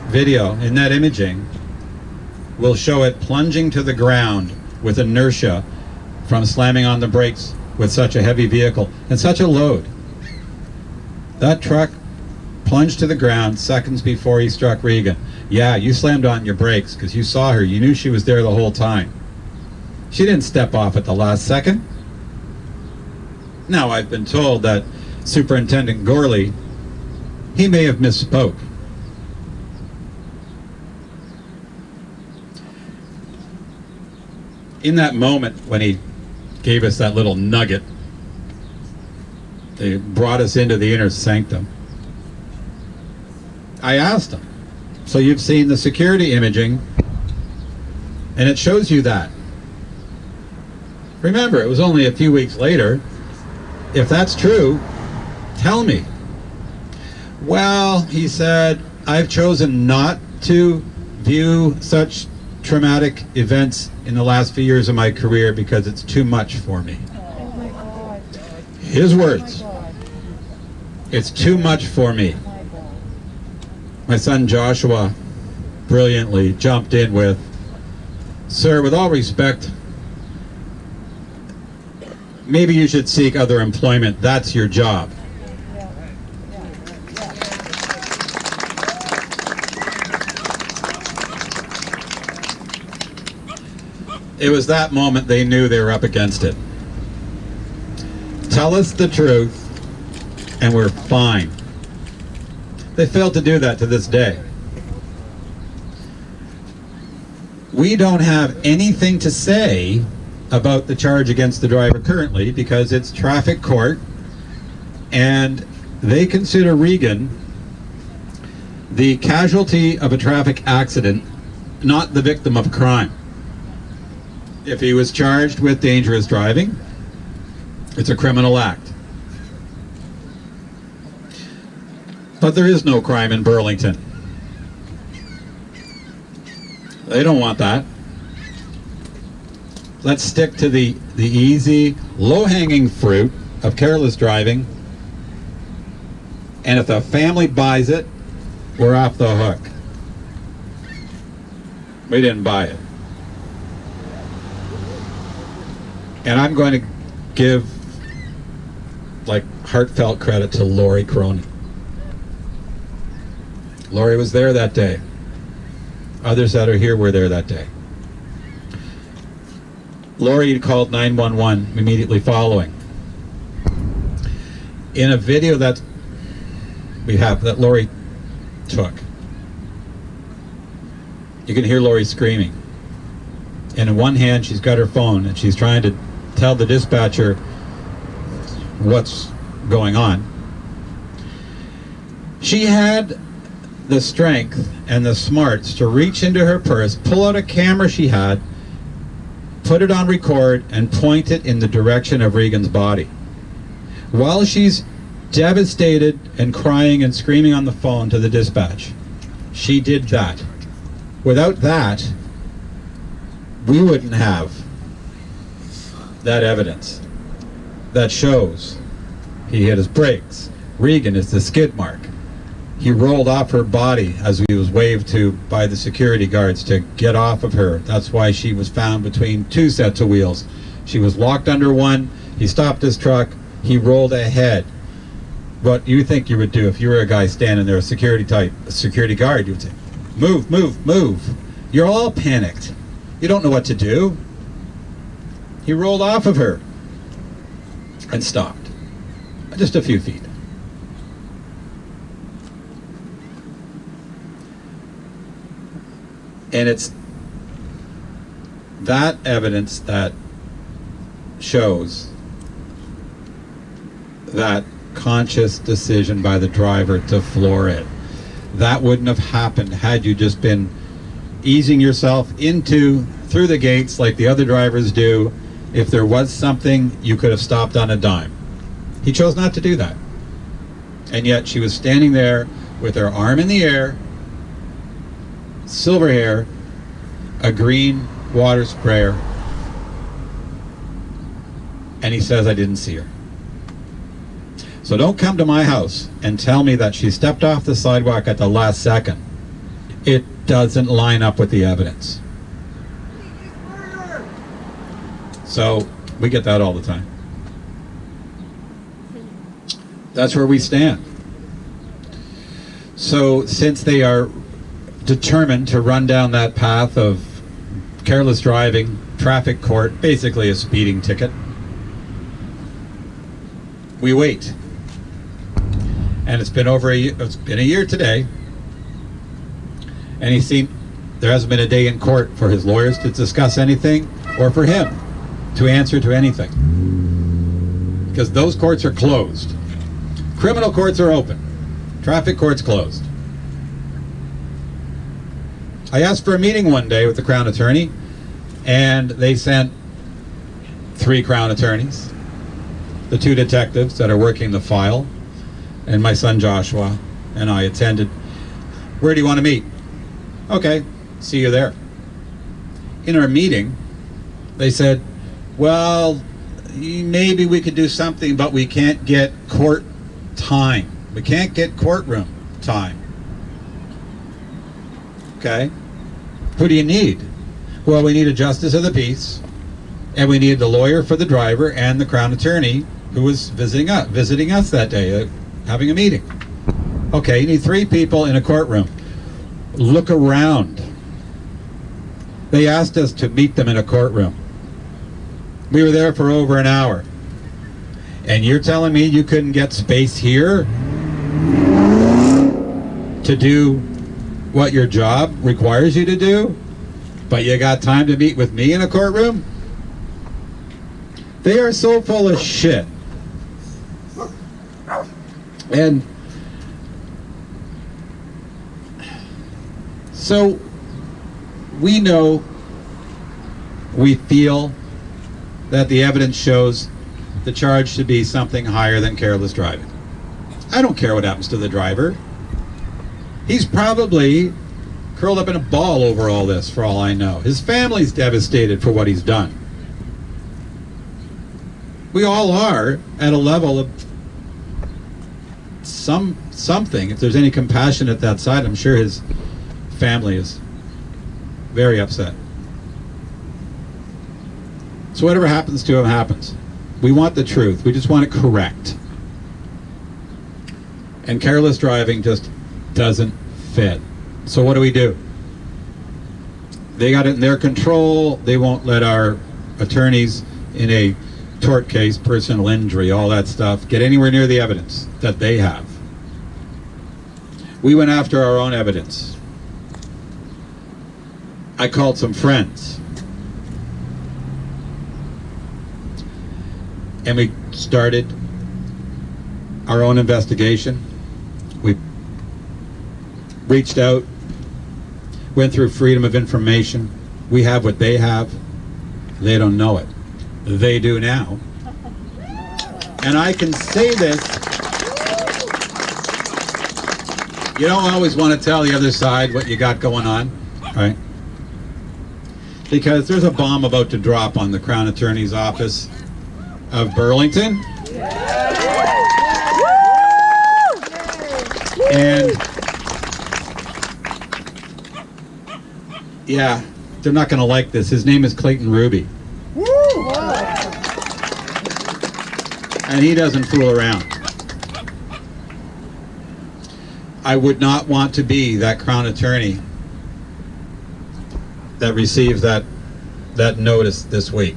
video, in that imaging, will show it plunging to the ground with inertia from slamming on the brakes with such a heavy vehicle and such a load. That truck plunged to the ground seconds before he struck Regan. Yeah, you slammed on your brakes because you saw her. You knew she was there the whole time. She didn't step off at the last second. Now, I've been told that Superintendent Gorley, he may have misspoke. In that moment when he gave us that little nugget, they brought us into the inner sanctum. I asked him, so you've seen the security imaging and it shows you that. Remember, it was only a few weeks later. If that's true, tell me. Well, he said, I've chosen not to view such traumatic events in the last few years of my career because it's too much for me. His words. It's too much for me. My son Joshua brilliantly jumped in with, sir, with all respect, maybe you should seek other employment. That's your job. It was that moment they knew they were up against it. Tell us the truth and we're fine. They failed to do that to this day. We don't have anything to say about the charge against the driver currently because it's traffic court, and they consider Regan the casualty of a traffic accident, not the victim of a crime. If he was charged with dangerous driving, it's a criminal act. But there is no crime in Burlington. They don't want that. Let's stick to the easy, low-hanging fruit of careless driving. And if the family buys it, we're off the hook. We didn't buy it. And I'm going to give heartfelt credit to Lori Cronin. Lori was there that day. Others that are here were there that day. Lori called 911 immediately following. In a video that we have, that Lori took, you can hear Lori screaming. And in one hand, she's got her phone, and she's trying to tell the dispatcher what's going on. She had the strength and the smarts to reach into her purse, pull out a camera she had, put it on record, and point it in the direction of Regan's body. While she's devastated and crying and screaming on the phone to the dispatch, she did that. Without that, we wouldn't have that evidence that shows he hit his brakes. Regan is the skid mark. He rolled off her body as he was waved to by the security guards to get off of her. That's why she was found between two sets of wheels. She was locked under one. He stopped his truck. He rolled ahead. What you think you would do if you were a guy standing there, a security guard, you would say, move, move, move. You're all panicked. You don't know what to do. He rolled off of her and stopped. Just a few feet. And it's that evidence that shows that conscious decision by the driver to floor it. That wouldn't have happened had you just been easing yourself through the gates like the other drivers do. If there was something, you could have stopped on a dime. He chose not to do that. And yet she was standing there with her arm in the air, silver hair, a green water sprayer, and he says, I didn't see her. So don't come to my house and tell me that she stepped off the sidewalk at the last second. It doesn't line up with the evidence. So we get that all the time. That's where we stand. So since they are determined to run down that path of careless driving, traffic court, basically a speeding ticket, we wait. And it's been it's been a year today, and there hasn't been a day in court for his lawyers to discuss anything or for him to answer to anything, because those courts are closed. Criminal courts are open. Traffic court's closed. I asked for a meeting one day with the Crown Attorney, and they sent 3 Crown Attorneys, the 2 detectives that are working the file, and my son Joshua, and I attended. Where do you want to meet? Okay, see you there. In our meeting, they said, well, maybe we could do something, but we can't get court time. We can't get courtroom time. Okay? Who do you need? Well, we need a justice of the peace, and we need the lawyer for the driver and the Crown Attorney who was visiting us that day, having a meeting. Okay, you need 3 people in a courtroom. Look around. They asked us to meet them in a courtroom. We were there for over an hour. And you're telling me you couldn't get space here to do what your job requires you to do, but you got time to meet with me in a courtroom? They are so full of shit. And so we know, we feel that the evidence shows the charge should be something higher than careless driving. I don't care what happens to the driver. He's probably curled up in a ball over all this, for all I know. His family's devastated for what he's done. We all are at a level of something. If there's any compassion at that side, I'm sure his family is very upset. So whatever happens to him happens. We want the truth. We just want it correct. And careless driving just doesn't fit. So what do? They got it in their control. They won't let our attorneys in a tort case, personal injury, all that stuff, get anywhere near the evidence that they have. We went after our own evidence. I called some friends. And we started our own investigation. We reached out, went through freedom of information. We have what they have. They don't know it. They do now. And I can say this. You don't always want to tell the other side what you got going on, right? Because there's a bomb about to drop on the Crown Attorney's Office of Burlington. And yeah, they're not going to like this. His name is Clayton Ruby. And he doesn't fool around. I would not want to be that Crown Attorney that receives that notice this week.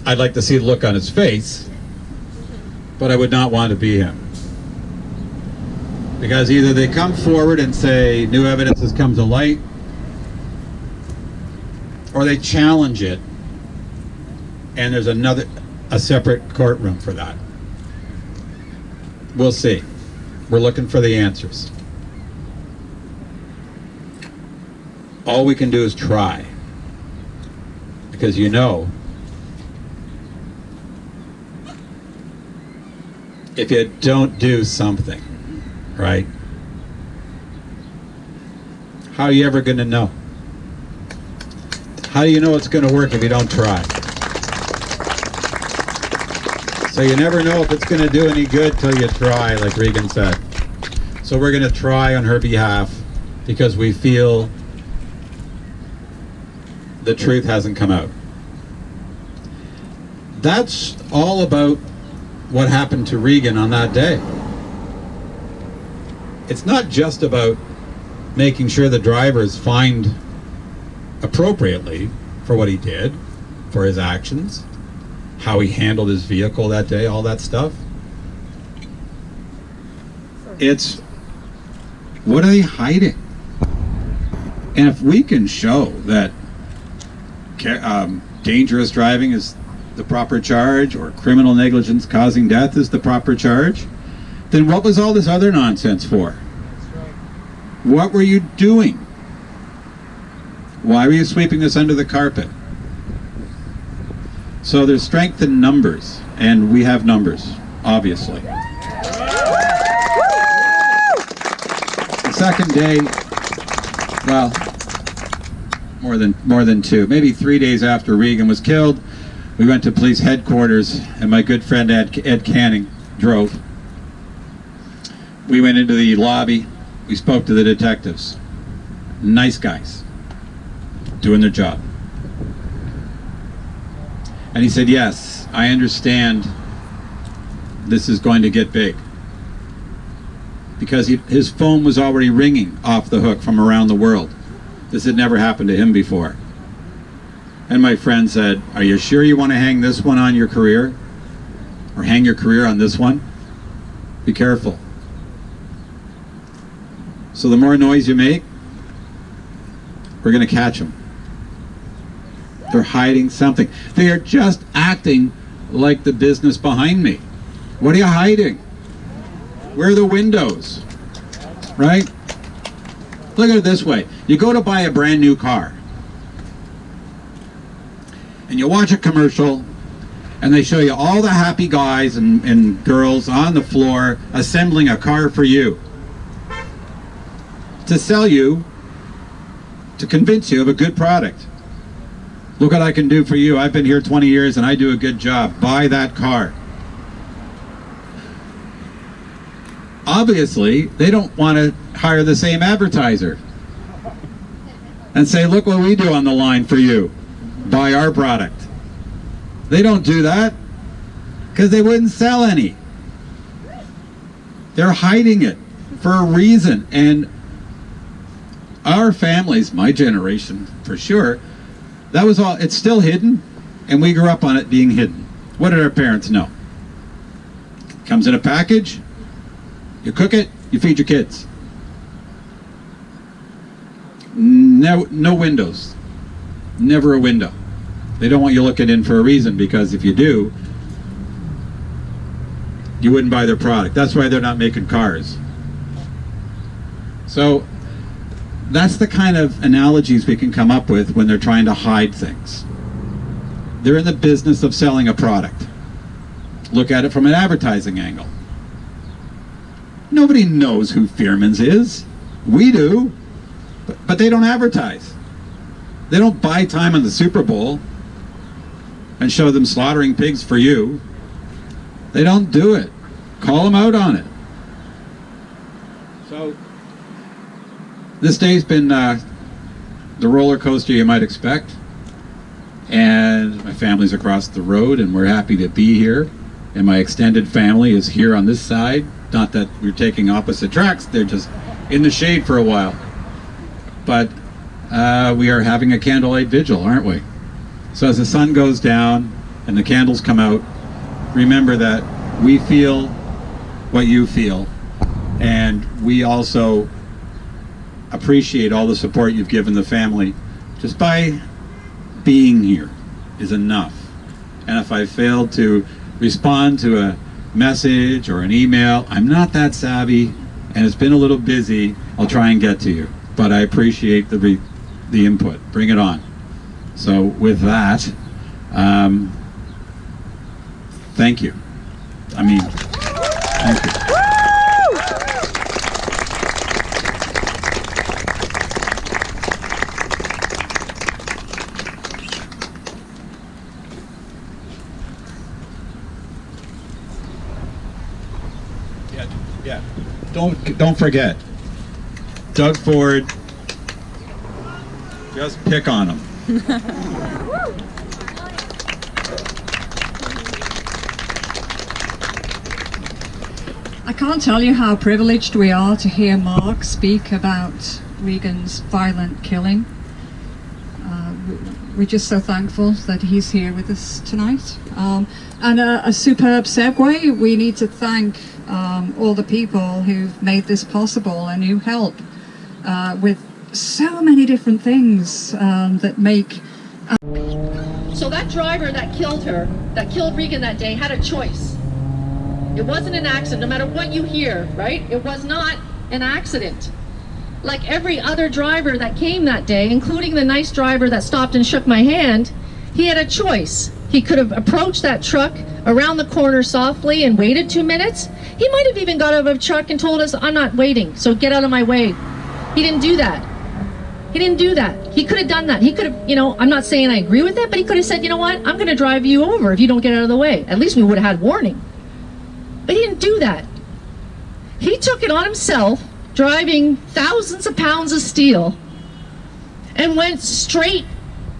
I'd like to see the look on his face, but I would not want to be him. Because either they come forward and say new evidence has come to light, or they challenge it, and there's a separate courtroom for that. We'll see. We're looking for the answers. All we can do is try. Because you know, if you don't do something, right? How are you ever going to know? How do you know it's going to work if you don't try? So you never know if it's going to do any good till you try, like Regan said. So we're going to try on her behalf because we feel the truth hasn't come out. That's all about what happened to Regan on that day. It's not just about making sure the driver is fined appropriately for what he did, for his actions, how he handled his vehicle that day, all that stuff. It's, what are they hiding? And if we can show that dangerous driving is the proper charge, or criminal negligence causing death is the proper charge, then what was all this other nonsense for? What were you doing? Why were you sweeping this under the carpet? So there's strength in numbers, and we have numbers, obviously. The second day, well, more than 2, maybe 3 days after Regan was killed, we went to police headquarters, and my good friend Ed Canning drove. We went into the lobby. We spoke to the detectives. Nice guys, doing their job. And he said, yes, I understand this is going to get big. Because his phone was already ringing off the hook from around the world. This had never happened to him before. And my friend said, "Are you sure you want to hang this one on your career? Or hang your career on this one? Be careful." So the more noise you make, we're going to catch them. They're hiding something. They are just acting like the business behind me. What are you hiding? Where are the windows? Right? Look at it this way. You go to buy a brand new car, and you watch a commercial, and they show you all the happy guys and girls on the floor assembling a car for you, to sell you, to convince you of a good product. Look what I can do for you. I've been here 20 years and I do a good job. Buy that car. Obviously, they don't want to hire the same advertiser and say, "Look what we do on the line for you. Buy our product." They don't do that because they wouldn't sell any. They're hiding it for a reason. And our families, my generation for sure, that was all, it's still hidden, and we grew up on it being hidden. What did our parents know? It comes in a package, you cook it, you feed your kids. No windows. Never a window. They don't want you looking in for a reason, because if you do, you wouldn't buy their product. That's why they're not making cars. So that's the kind of analogies we can come up with when they're trying to hide things. They're in the business of selling a product. Look at it from an advertising angle. Nobody knows who Fearman's is. We do, but they don't advertise. They don't buy time on the Super Bowl and show them slaughtering pigs for you. They don't do it. Call them out on it. So this day's been the roller coaster you might expect, and my family's across the road, and we're happy to be here, and my extended family is here on this side. Not that we're taking opposite tracks, they're just in the shade for a while. But we are having a candlelight vigil, aren't we? So as the sun goes down and the candles come out, remember that we feel what you feel, and we also appreciate all the support you've given the family. Just by being here is enough. And if I failed to respond to a message or an email, I'm not that savvy and it's been a little busy. I'll try and get to you, but I appreciate the input. Bring it on. So with that, thank you. I mean, thank you. Yeah. Don't forget, Doug Ford, just pick on him. I can't tell you how privileged we are to hear Mark speak about Regan's violent killing. We're just so thankful that he's here with us tonight. And a superb segue, we need to thank all the people who've made this possible and who help with so many different things that make... So that driver that killed her, that killed Regan that day, had a choice. It wasn't an accident, no matter what you hear, right? It was not an accident. Like every other driver that came that day, including the nice driver that stopped and shook my hand, he had a choice. He could have approached that truck around the corner softly and waited 2 minutes. He might have even got out of a truck and told us, "I'm not waiting, so get out of my way." He didn't do that. He didn't do that. He could have done that. He could have, you know, I'm not saying I agree with it, but he could have said, "You know what, I'm going to drive you over if you don't get out of the way." At least we would have had warning. But he didn't do that. He took it on himself, driving thousands of pounds of steel, and went straight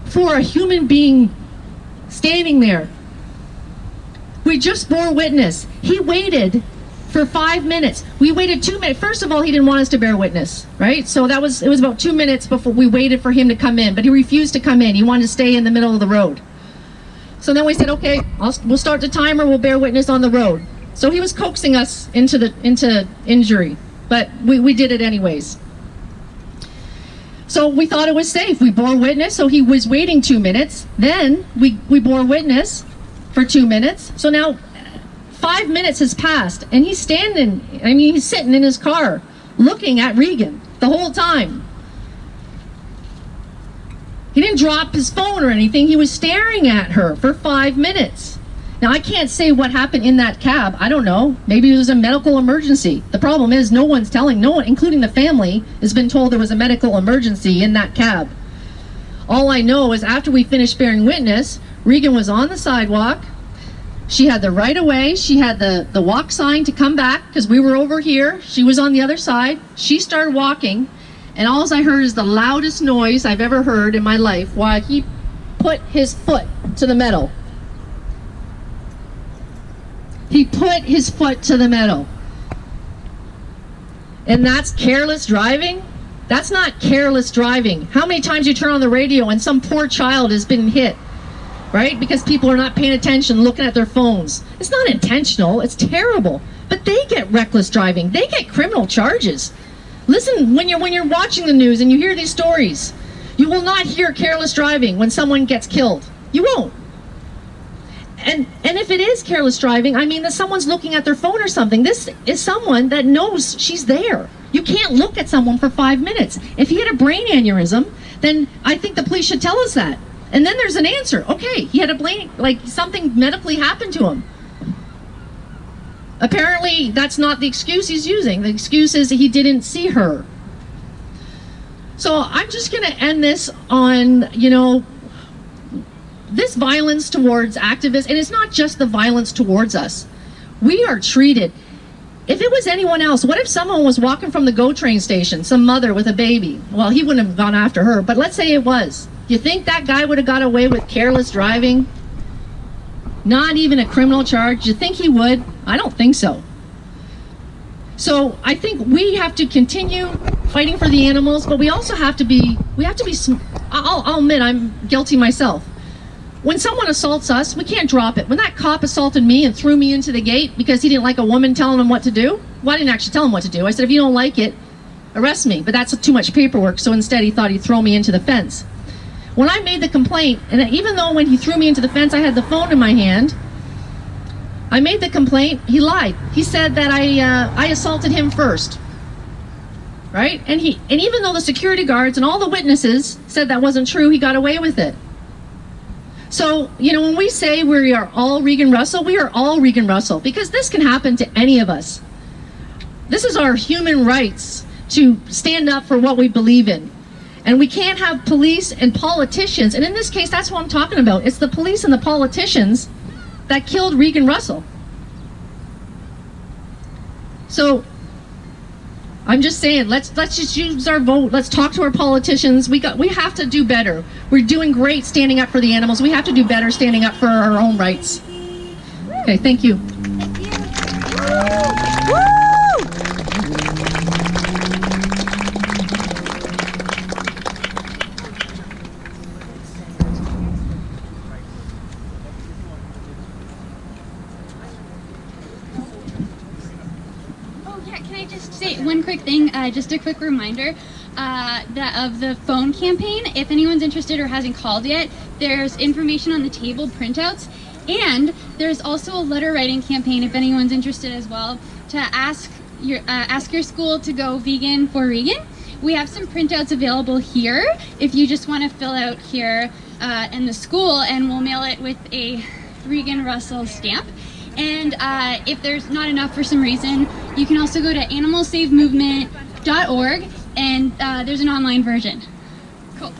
for a human being standing there. We just bore witness. He waited for 5 minutes. We waited 2 minutes. First of all, he didn't want us to bear witness, right? So it was about 2 minutes before we waited for him to come in, but he refused to come in. He wanted to stay in the middle of the road. So then we said, okay, we'll start the timer, we'll bear witness on the road. So he was coaxing us into injury, but we did it anyways. So we thought it was safe. We bore witness, so he was waiting 2 minutes. Then we bore witness for 2 minutes. So now 5 minutes has passed, and he's he's sitting in his car looking at Regan the whole time. He didn't drop his phone or anything. He was staring at her for 5 minutes. Now, I can't say what happened in that cab. I don't know. Maybe it was a medical emergency. The problem is no one, including the family, has been told there was a medical emergency in that cab. All I know is after we finished bearing witness, Regan was on the sidewalk. She had the right of way. She had the walk sign to come back because we were over here. She was on the other side. She started walking, and all I heard is the loudest noise I've ever heard in my life while he put his foot to the metal. He put his foot to the metal. And that's careless driving? That's not careless driving. How many times you turn on the radio and some poor child has been hit, right? Because people are not paying attention, looking at their phones. It's not intentional, it's terrible. But they get reckless driving. They get criminal charges. Listen, when you're watching the news and you hear these stories, you will not hear careless driving when someone gets killed. You won't. And if it is careless driving, I mean that someone's looking at their phone or something. This is someone that knows she's there. You can't look at someone for 5 minutes. If he had a brain aneurysm, then I think the police should tell us that. And then there's an answer. Okay, he had a brain, like something medically happened to him. Apparently, that's not the excuse he's using. The excuse is he didn't see her. So I'm just going to end this on, this violence towards activists, and it's not just the violence towards us. We are treated. If it was anyone else, what if someone was walking from the GO train station, some mother with a baby? Well, he wouldn't have gone after her, but let's say it was. You think that guy would have got away with careless driving? Not even a criminal charge? You think he would? I don't think so. So I think we have to continue fighting for the animals, but we also have to be, I'll admit I'm guilty myself. When someone assaults us, we can't drop it. When that cop assaulted me and threw me into the gate because he didn't like a woman telling him what to do, well, I didn't actually tell him what to do. I said, if you don't like it, arrest me. But that's too much paperwork, so instead he thought he'd throw me into the fence. When I made the complaint, and even though when he threw me into the fence I had the phone in my hand, I made the complaint, he lied. He said that I assaulted him first. Right? And even though the security guards and all the witnesses said that wasn't true, he got away with it. So, when we say we are all Regan Russell, we are all Regan Russell, because this can happen to any of us. This is our human rights to stand up for what we believe in. And we can't have police and politicians, and in this case, that's what I'm talking about. It's the police and the politicians that killed Regan Russell. So, I'm just saying, let's just use our vote. Let's talk to our politicians. We have to do better. We're doing great standing up for the animals. We have to do better standing up for our own rights. Okay, thank you. One quick thing, just a quick reminder of the phone campaign. If anyone's interested or hasn't called yet, there's information on the table, printouts, and there's also a letter writing campaign if anyone's interested as well, to ask your school to go vegan for Regan. We have some printouts available here if you just want to fill out here in the school, and we'll mail it with a Regan Russell stamp. And if there's not enough for some reason, you can also go to animalsavemovement.org, and there's an online version. Cool.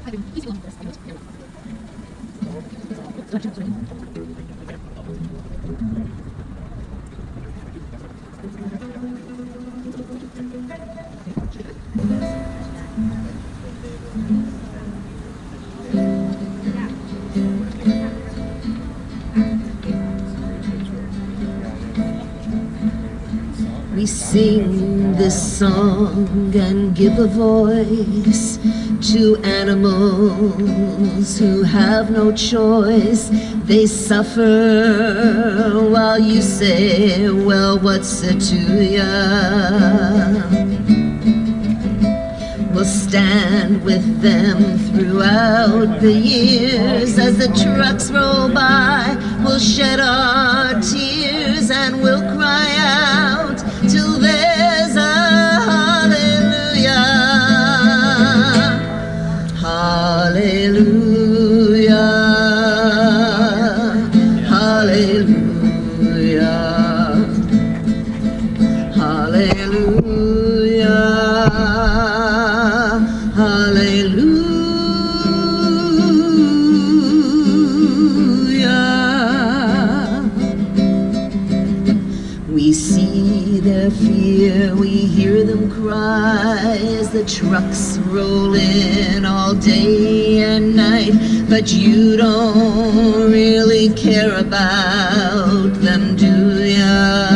We sing this song and give a voice to animals who have no choice. They suffer while you say, well, what's it to ya? We'll stand with them throughout the years. As the trucks roll by, we'll shed our tears and we'll cry out till there's a hallelujah. Hallelujah. Hallelujah. Hallelujah. We see their fear, we hear them cry as the trucks roll in all day and night. But you don't really care about them, do ya?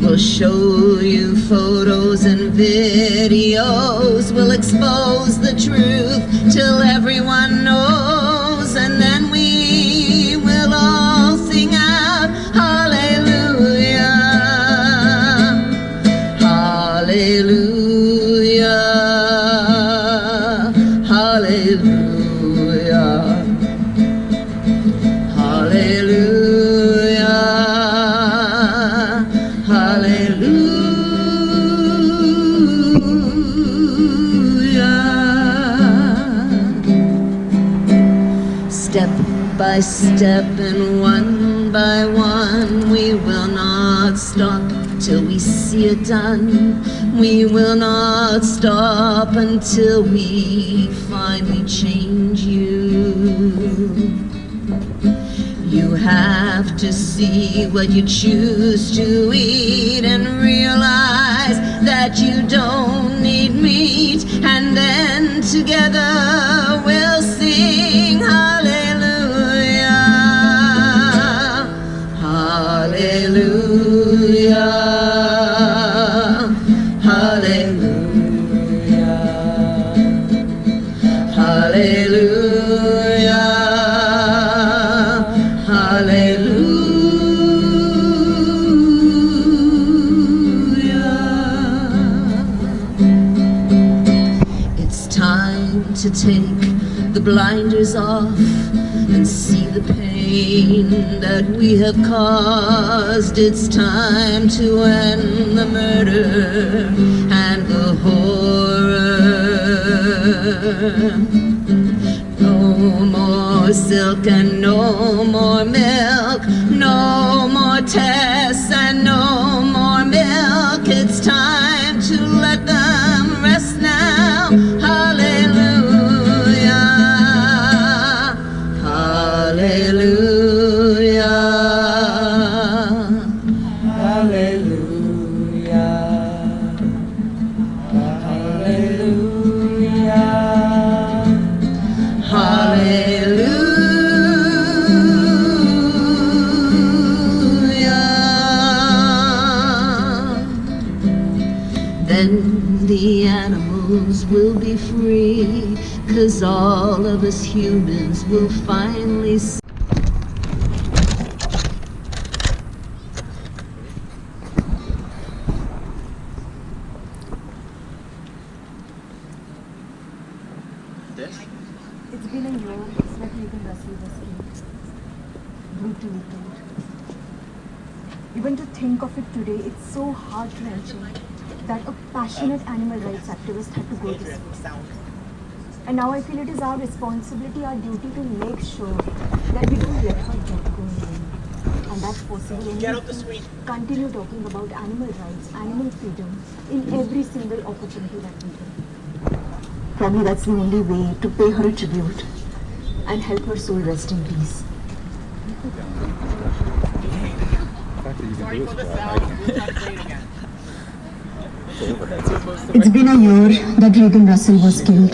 We'll show you photos and videos. We'll expose the truth till everyone knows. And then we will all sing out, hallelujah. Hallelujah. Hallelujah. Hallelujah. Step by step and one by one, we will not stop till we see it done. We will not stop until we finally change you. You have to see what you choose to eat and realize that you don't need meat. And then together we'll sing hallelujah. Hallelujah. Hallelujah. Hallelujah. To take the blinders off and see the pain that we have caused. It's time to end the murder and the horror. No more silk and no more milk, no more tests and no more milk. It's time to let them rest now. Hallelujah. Hallelujah. Hallelujah. Hallelujah. Hallelujah. Then the animals will be free, 'cause all of us humans will finally see. It's been a year that Regan Russell was killed. Brutally killed. Even to think of it today, it's so heart-wrenching that a passionate animal rights activist had to go this way. And now I feel it is our responsibility, our duty to make sure that we don't let her get going on. And that's possible only if we continue talking about animal rights, animal freedom in every single opportunity that we get. Probably that's the only way to pay her a tribute and help her soul rest in peace. It's been a year that Regan Russell was killed,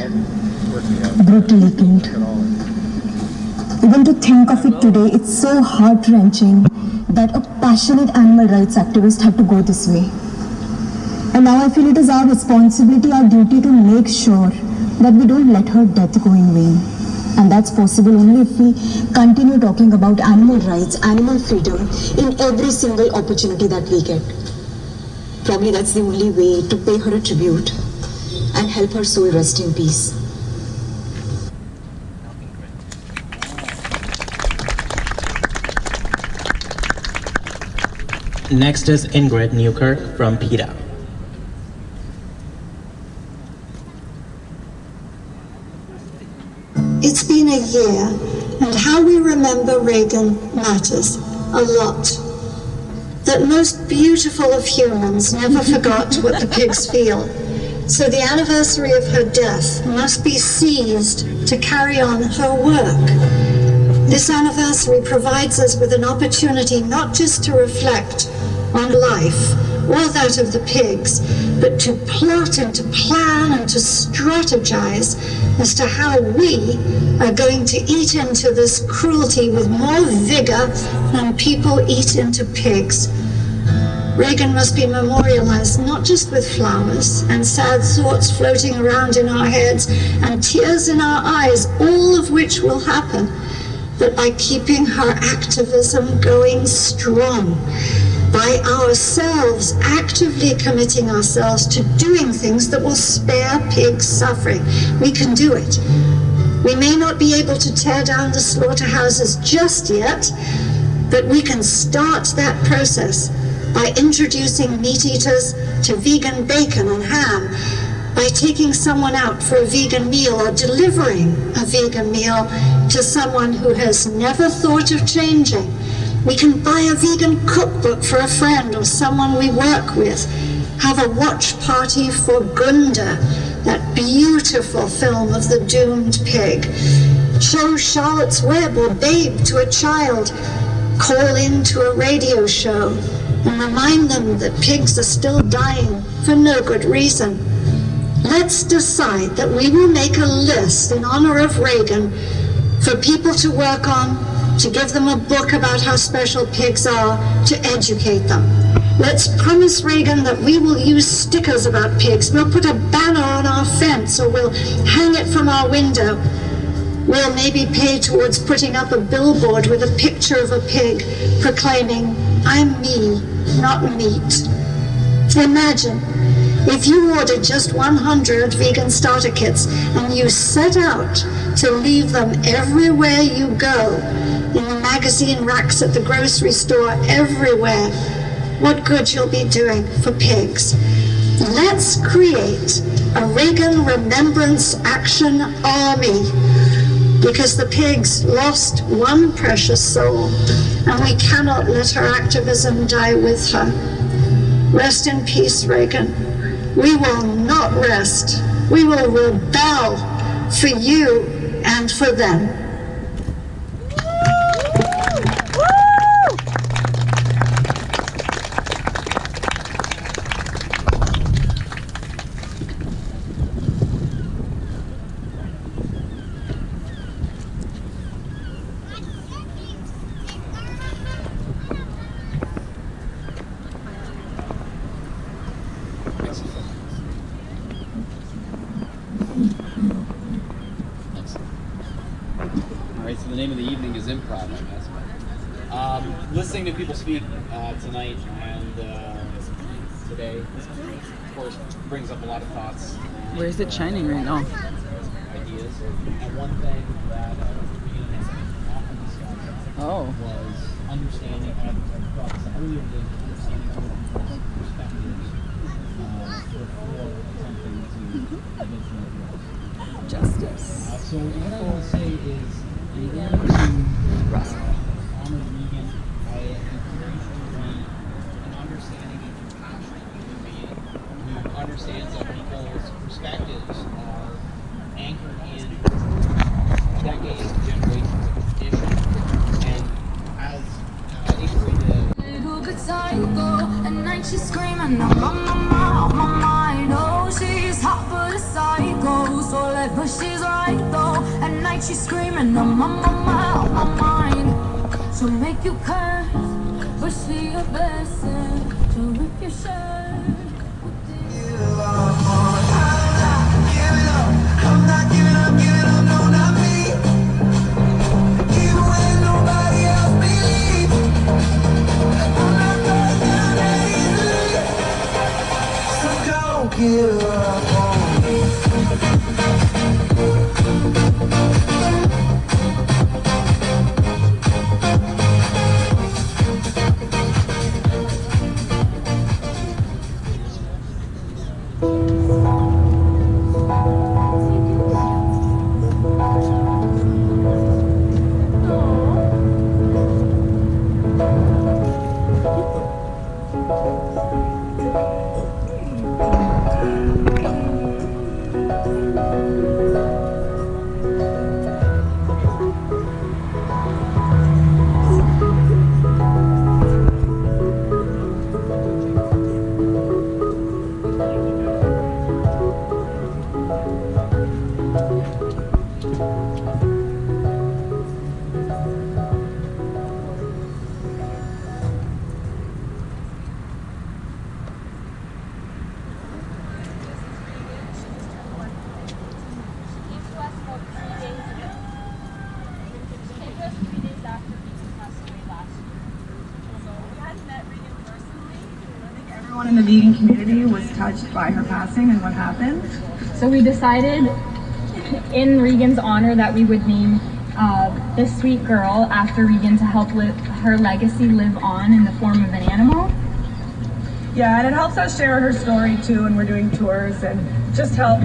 brutally killed. Even to think of it today, it's so heart-wrenching that a passionate animal rights activist had to go this way. And now I feel it is our responsibility, our duty to make sure that we don't let her death go in vain. And that's possible only if we continue talking about animal rights, animal freedom in every single opportunity that we get. Probably that's the only way to pay her a tribute and help her soul rest in peace. Next is Ingrid Newkirk from PETA. It's been a year, and how we remember Regan matters a lot. That most beautiful of humans never forgot what the pigs feel. So the anniversary of her death must be seized to carry on her work. This anniversary provides us with an opportunity not just to reflect on life or that of the pigs, but to plot and to plan and to strategize as to how we are going to eat into this cruelty with more vigor than people eat into pigs. Regan must be memorialized not just with flowers and sad thoughts floating around in our heads and tears in our eyes, all of which will happen, but by keeping her activism going strong, by ourselves actively committing ourselves to doing things that will spare pigs suffering. We can do it. We may not be able to tear down the slaughterhouses just yet, but we can start that process by introducing meat eaters to vegan bacon and ham, by taking someone out for a vegan meal or delivering a vegan meal to someone who has never thought of changing. We can buy a vegan cookbook for a friend or someone we work with, have a watch party for Gunda, that beautiful film of the doomed pig, show Charlotte's Web or Babe to a child, call in to a radio show, and remind them that pigs are still dying for no good reason. Let's decide that we will make a list in honor of Regan for people to work on, to give them a book about how special pigs are, to educate them. Let's promise Regan that we will use stickers about pigs. We'll put a banner on our fence, or we'll hang it from our window. We'll maybe pay towards putting up a billboard with a picture of a pig proclaiming, "I'm me, not meat." Imagine if you ordered just 100 vegan starter kits and you set out to leave them everywhere you go, in the magazine racks at the grocery store, everywhere, what good you'll be doing for pigs. Let's create a Regan Remembrance Action Army, because the pigs lost one precious soul, and we cannot let her activism die with her. Rest in peace, Regan. We will not rest. We will rebel for you and for them. So the name of the evening is improv, I guess. Listening to people speak tonight and today, of course, brings up a lot of thoughts. Where is it shining right now? Ideas. And one thing that we often discussed was understanding, earlier days, understanding other people's perspectives before attempting to eventually justice. So what I want to say is, in order to honor Regan, I encourage you to be an understanding and compassionate human being who understands that people's perspectives are At night she's screaming, I'm on my mind. Oh, she's hot but a psycho, so left but she's right though. At night she's screaming, I'm on my mind. She'll make you curse, but she a blessing. She'll rip your shirt. I'm not giving up, no, not me. Even when nobody else believes, I'm not going down that easily. So don't give up on me. Everyone in the vegan community was touched by her passing and what happened. So we decided in Regan's honor that we would name this sweet girl after Regan to help her legacy live on in the form of an animal. Yeah, and it helps us share her story too, and we're doing tours and just help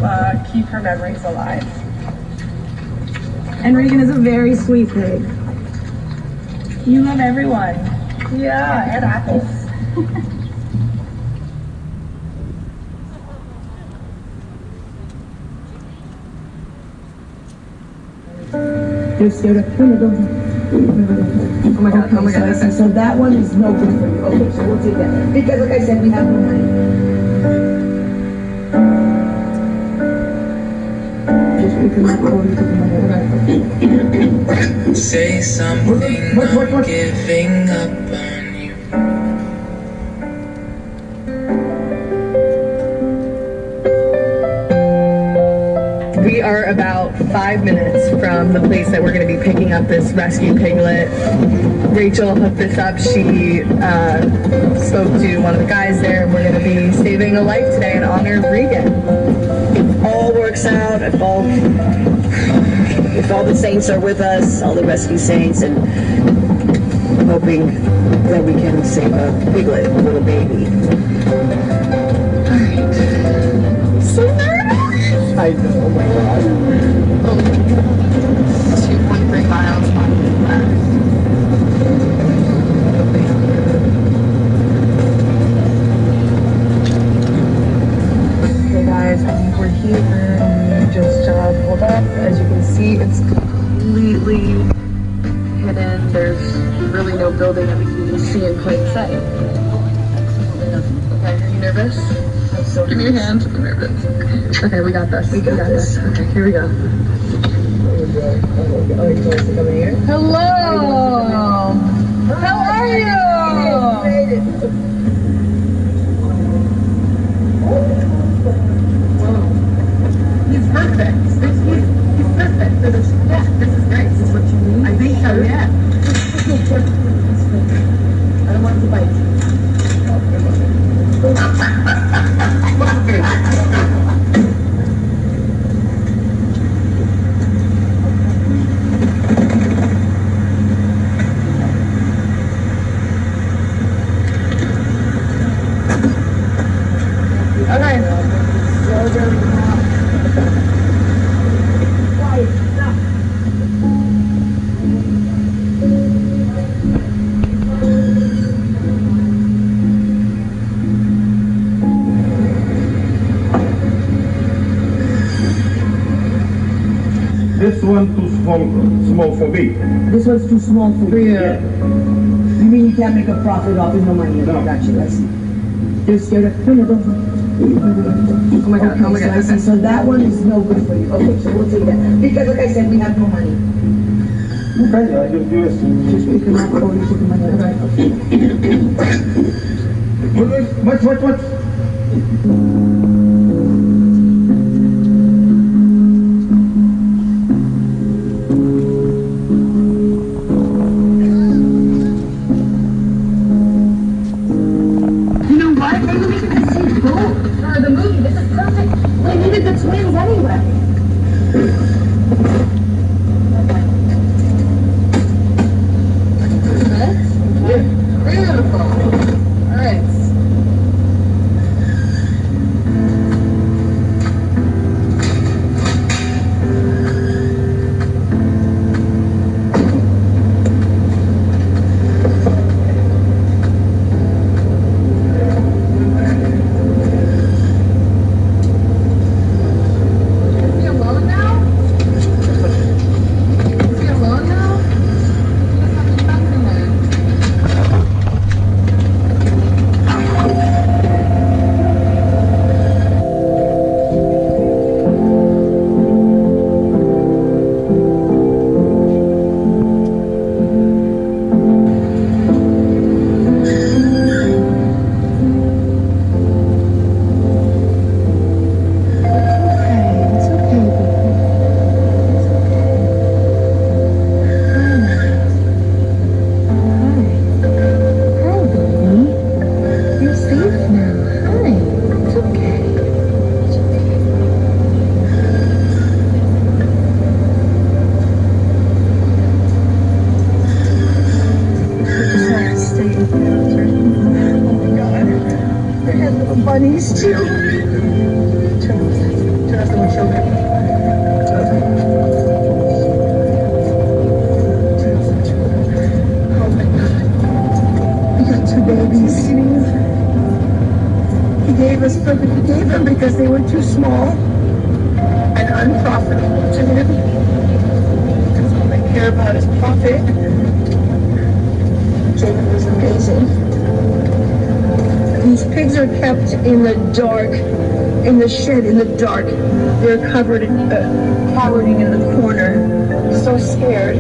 keep her memories alive. And Regan is a very sweet pig. You love everyone. Yeah, and apples. You're scared of oh my god, okay, so that one is no good for you. Okay, so we'll take that. Because like I said, we have no money. Say something, I'm giving up on you. We are about 5 minutes from the place that we're going to be picking up this rescue piglet. Rachel hooked this up. She spoke to one of the guys there, and we're going to be saving a life today in honor of Regan. It all works out if all the saints are with us, all the rescue saints, and I'm hoping that we can save a piglet, a little baby. Alright. So nervous! I know, oh my god. 2.3 miles left. Hey guys, I think we're here. We just pulled up. As you can see, it's completely hidden. There's really no building that we can even see in plain sight. Okay, are you nervous? I'm so nervous. Give me your hands. I'm nervous. Okay, we got this. We got this. Okay, here we go. Hello! How are you? He's perfect. He's perfect. This is great. This is what you need? I think so, yeah. I don't want him to bite. This one too small for me. This one's too small for you. Yeah. You mean you can't make a profit off with no money? No. Got you, I see. You're scared of no, don't. Oh my god, okay. So that one is no good for you. Okay, so we'll take that. Because like I said, we have no money. Okay, I just do it. Just pick them up, or you take the money. Okay. What? The movie, this is perfect. We needed the twins anyway. Beautiful. All right. Bunnies too. Turn off the windshield. Oh my god. We got two babies. He gave them because they were too small and unprofitable to him. Because all they care about is profit. Jacob was amazing. These pigs are kept in the dark, in the shed in the dark. They're covered, cowering in the corner, so scared.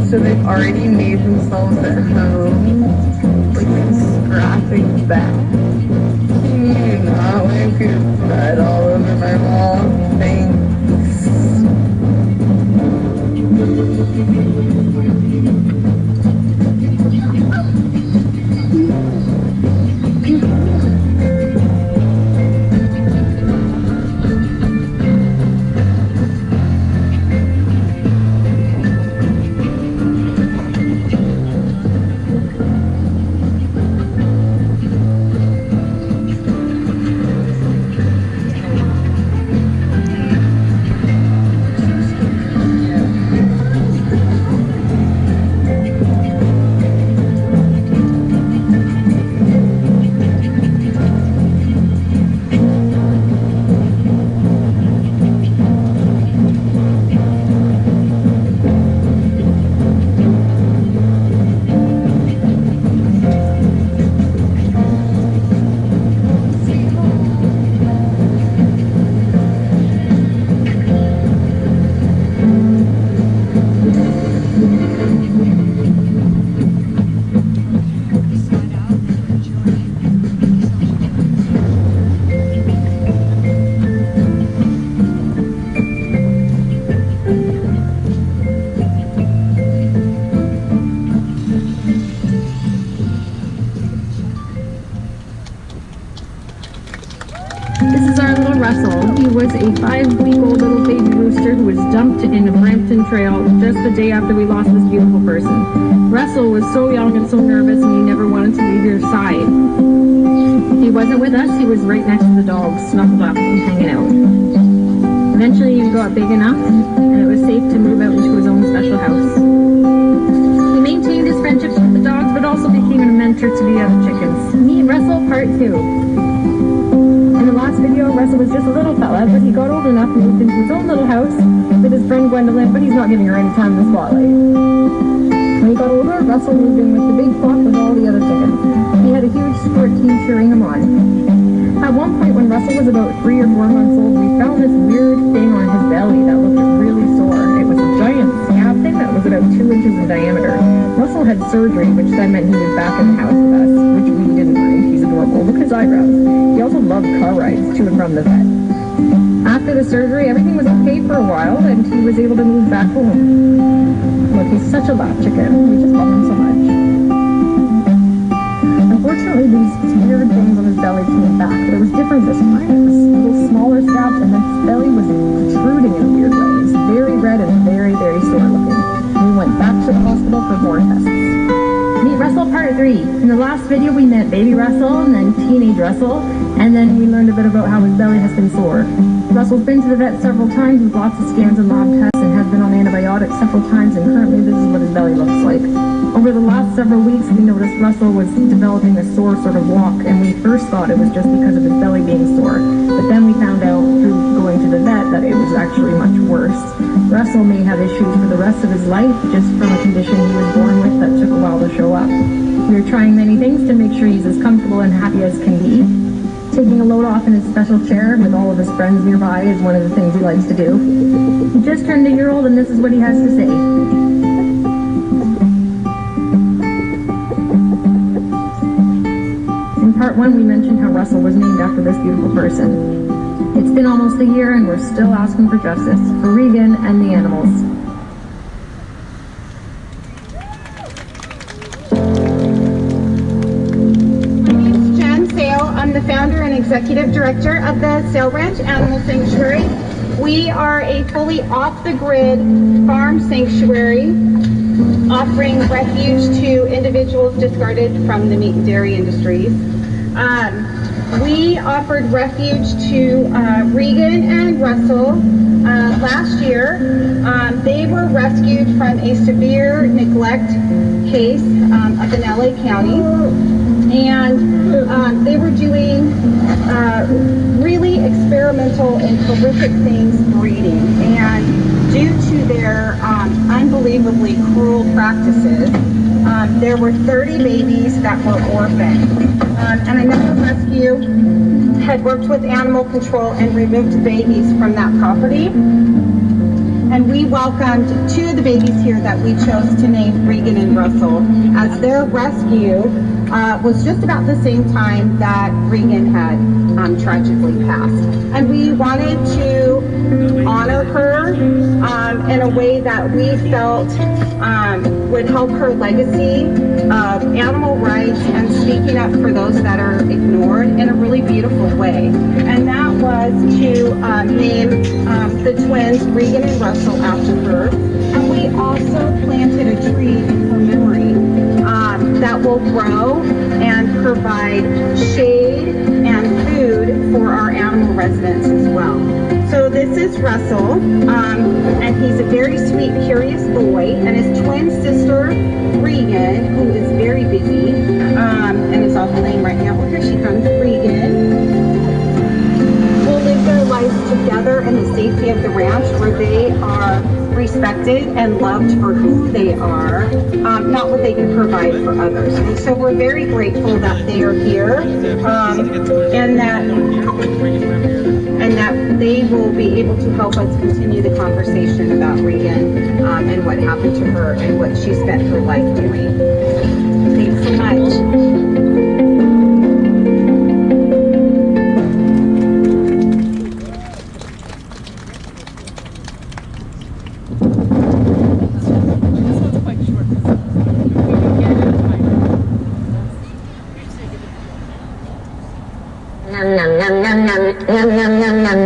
So they've already made themselves at home, like scratching back. Not like your blood all over my wall. Thanks. Russell. He was a 5-week-old little baby rooster who was dumped in the Brampton Trail just the day after we lost this beautiful person. Russell was so young and so nervous, and he never wanted to leave your side. He wasn't with us, he was right next to the dogs, snuggled up and hanging out. Eventually he got big enough, and it was safe to move out into his own special house. He maintained his friendships with the dogs, but also became a mentor to the other chickens. Meet Russell Part 2. In the last video, Russell was just a little fella, but he got old enough and moved into his own little house with his friend Gwendolyn, but he's not giving her any time in the spotlight. When he got older, Russell moved in with the big flock with all the other chickens. He had a huge sport team cheering him on. At one point when Russell was about 3 or 4 months old, we found this weird thing on his belly that looked really sore. It was a giant scab thing that was about 2 inches in diameter. Russell had surgery, which then meant he was back in the house with us, which we didn't mind. He's adorable. Look at his eyebrows. He also loved car rides to and from the vet. After the surgery, everything was okay for a while, and he was able to move back home. Look, he's such a lap chicken. We just love him so much. Unfortunately, these weird things on his belly came back, but it was different this time. It was little smaller scabs, and his belly was protruding in a weird way. It was very red and very, very sore looking. We went back to the hospital for more tests. Meet Russell Part 3. In the last video, we met baby Russell and then teenage Russell, and then we learned a bit about how his belly has been sore. Russell's been to the vet several times with lots of scans and lab tests and has been on antibiotics several times, and currently this is what his belly looks like. Over the last several weeks, we noticed Russell was developing a sore sort of walk, and we first thought it was just because of his belly being sore. But then we found out through going to the vet that it was actually much worse. Russell may have issues for the rest of his life just from a condition he was born with that took a while to show up. We are trying many things to make sure he's as comfortable and happy as can be. Taking a load off in his special chair with all of his friends nearby is one of the things he likes to do. He just turned 1 year old, and this is what he has to say. In part 1, we mentioned how Russell was named after this beautiful person. It's been almost a year, and we're still asking for justice for Regan and the animals. I'm the founder and executive director of the Sail Ranch Animal Sanctuary. We are a fully off-the-grid farm sanctuary offering refuge to individuals discarded from the meat and dairy industries. We offered refuge to Regan and Russell last year. They were rescued from a severe neglect case up in LA County. And they were doing really experimental and horrific things breeding. And due to their unbelievably cruel practices, there were 30 babies that were orphaned. And another rescue had worked with animal control and removed babies from that property. And we welcomed 2 of the babies here that we chose to name Regan and Russell, as their rescue was just about the same time that Regan had tragically passed. And we wanted to honor her in a way that we felt would help her legacy of animal rights and speaking up for those that are ignored in a really beautiful way. And that was to name the twins Regan and Russell after her. And we also planted a tree in her memory that will grow and provide shade and food for our animal residents as well. So this is Russell, and he's a very sweet, curious boy, and his twin sister, Regan, who is very busy, and is off playing right now. Well, here she comes, Regan. Will live their lives together in the safety of the ranch, where they are respected and loved for who they are, not what they can provide for others. And so we're very grateful that they are here, and that they will be able to help us continue the conversation about Regan and what happened to her and what she spent her life doing. Thanks so much. Nom nom nom nom nom nom nom nom nom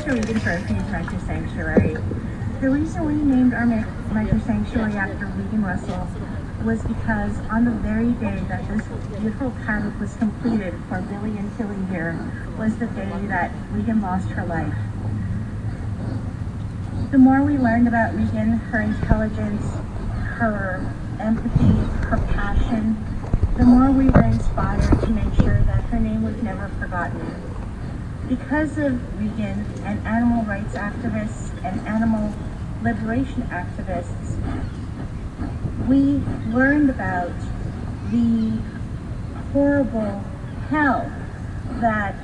to Regan Trophy's Micro Sanctuary. The reason we named our Micro Sanctuary after Regan Russell was because on the very day that this beautiful paddock was completed for Billy and Tilly here was the day that Regan lost her life. The more we learned about Regan, her intelligence, her empathy, her passion, the more we were inspired to make sure that her name was never forgotten. Because of Regan and animal rights activists and animal liberation activists, we learned about the horrible hell that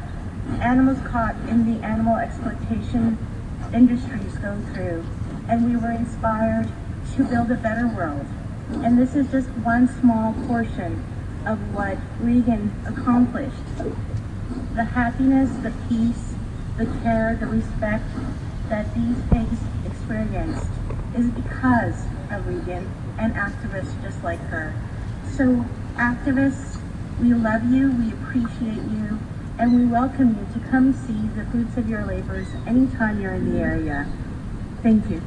animals caught in the animal exploitation industries go through, and we were inspired to build a better world. And this is just one small portion of what Regan accomplished. The happiness, the peace, the care, the respect that these pigs experienced is because of Regan and activists just like her. So activists, we love you, we appreciate you, and we welcome you to come see the fruits of your labors anytime you're in the area. Thank you.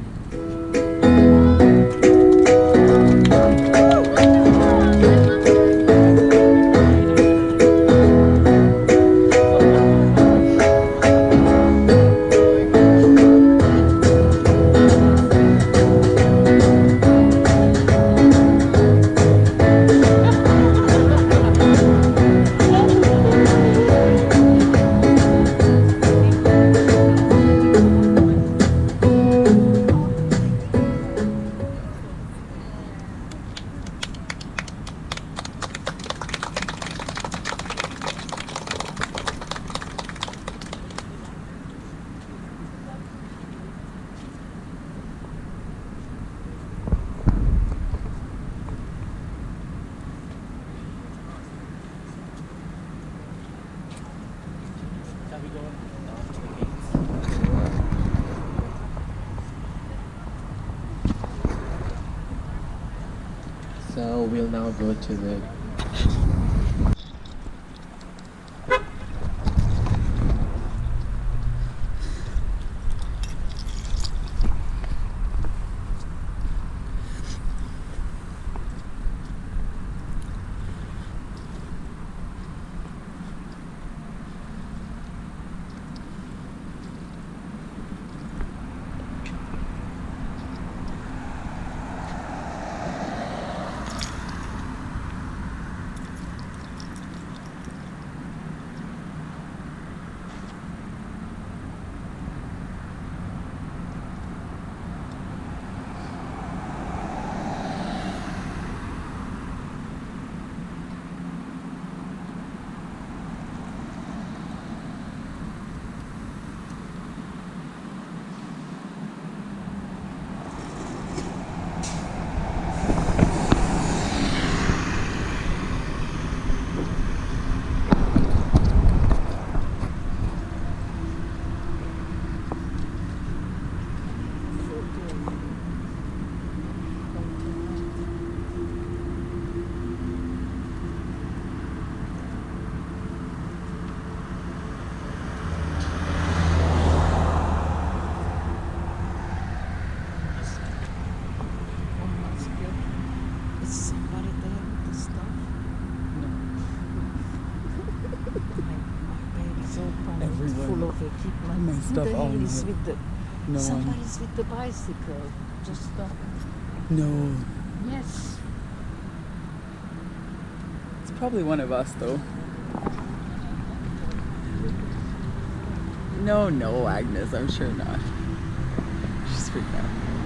So we'll now go to the Stuff all Somebody's with the No. somebody's with the bicycle. Just stop. No. Yes. It's probably one of us though. No, Agnes, I'm sure not. She's freaked out.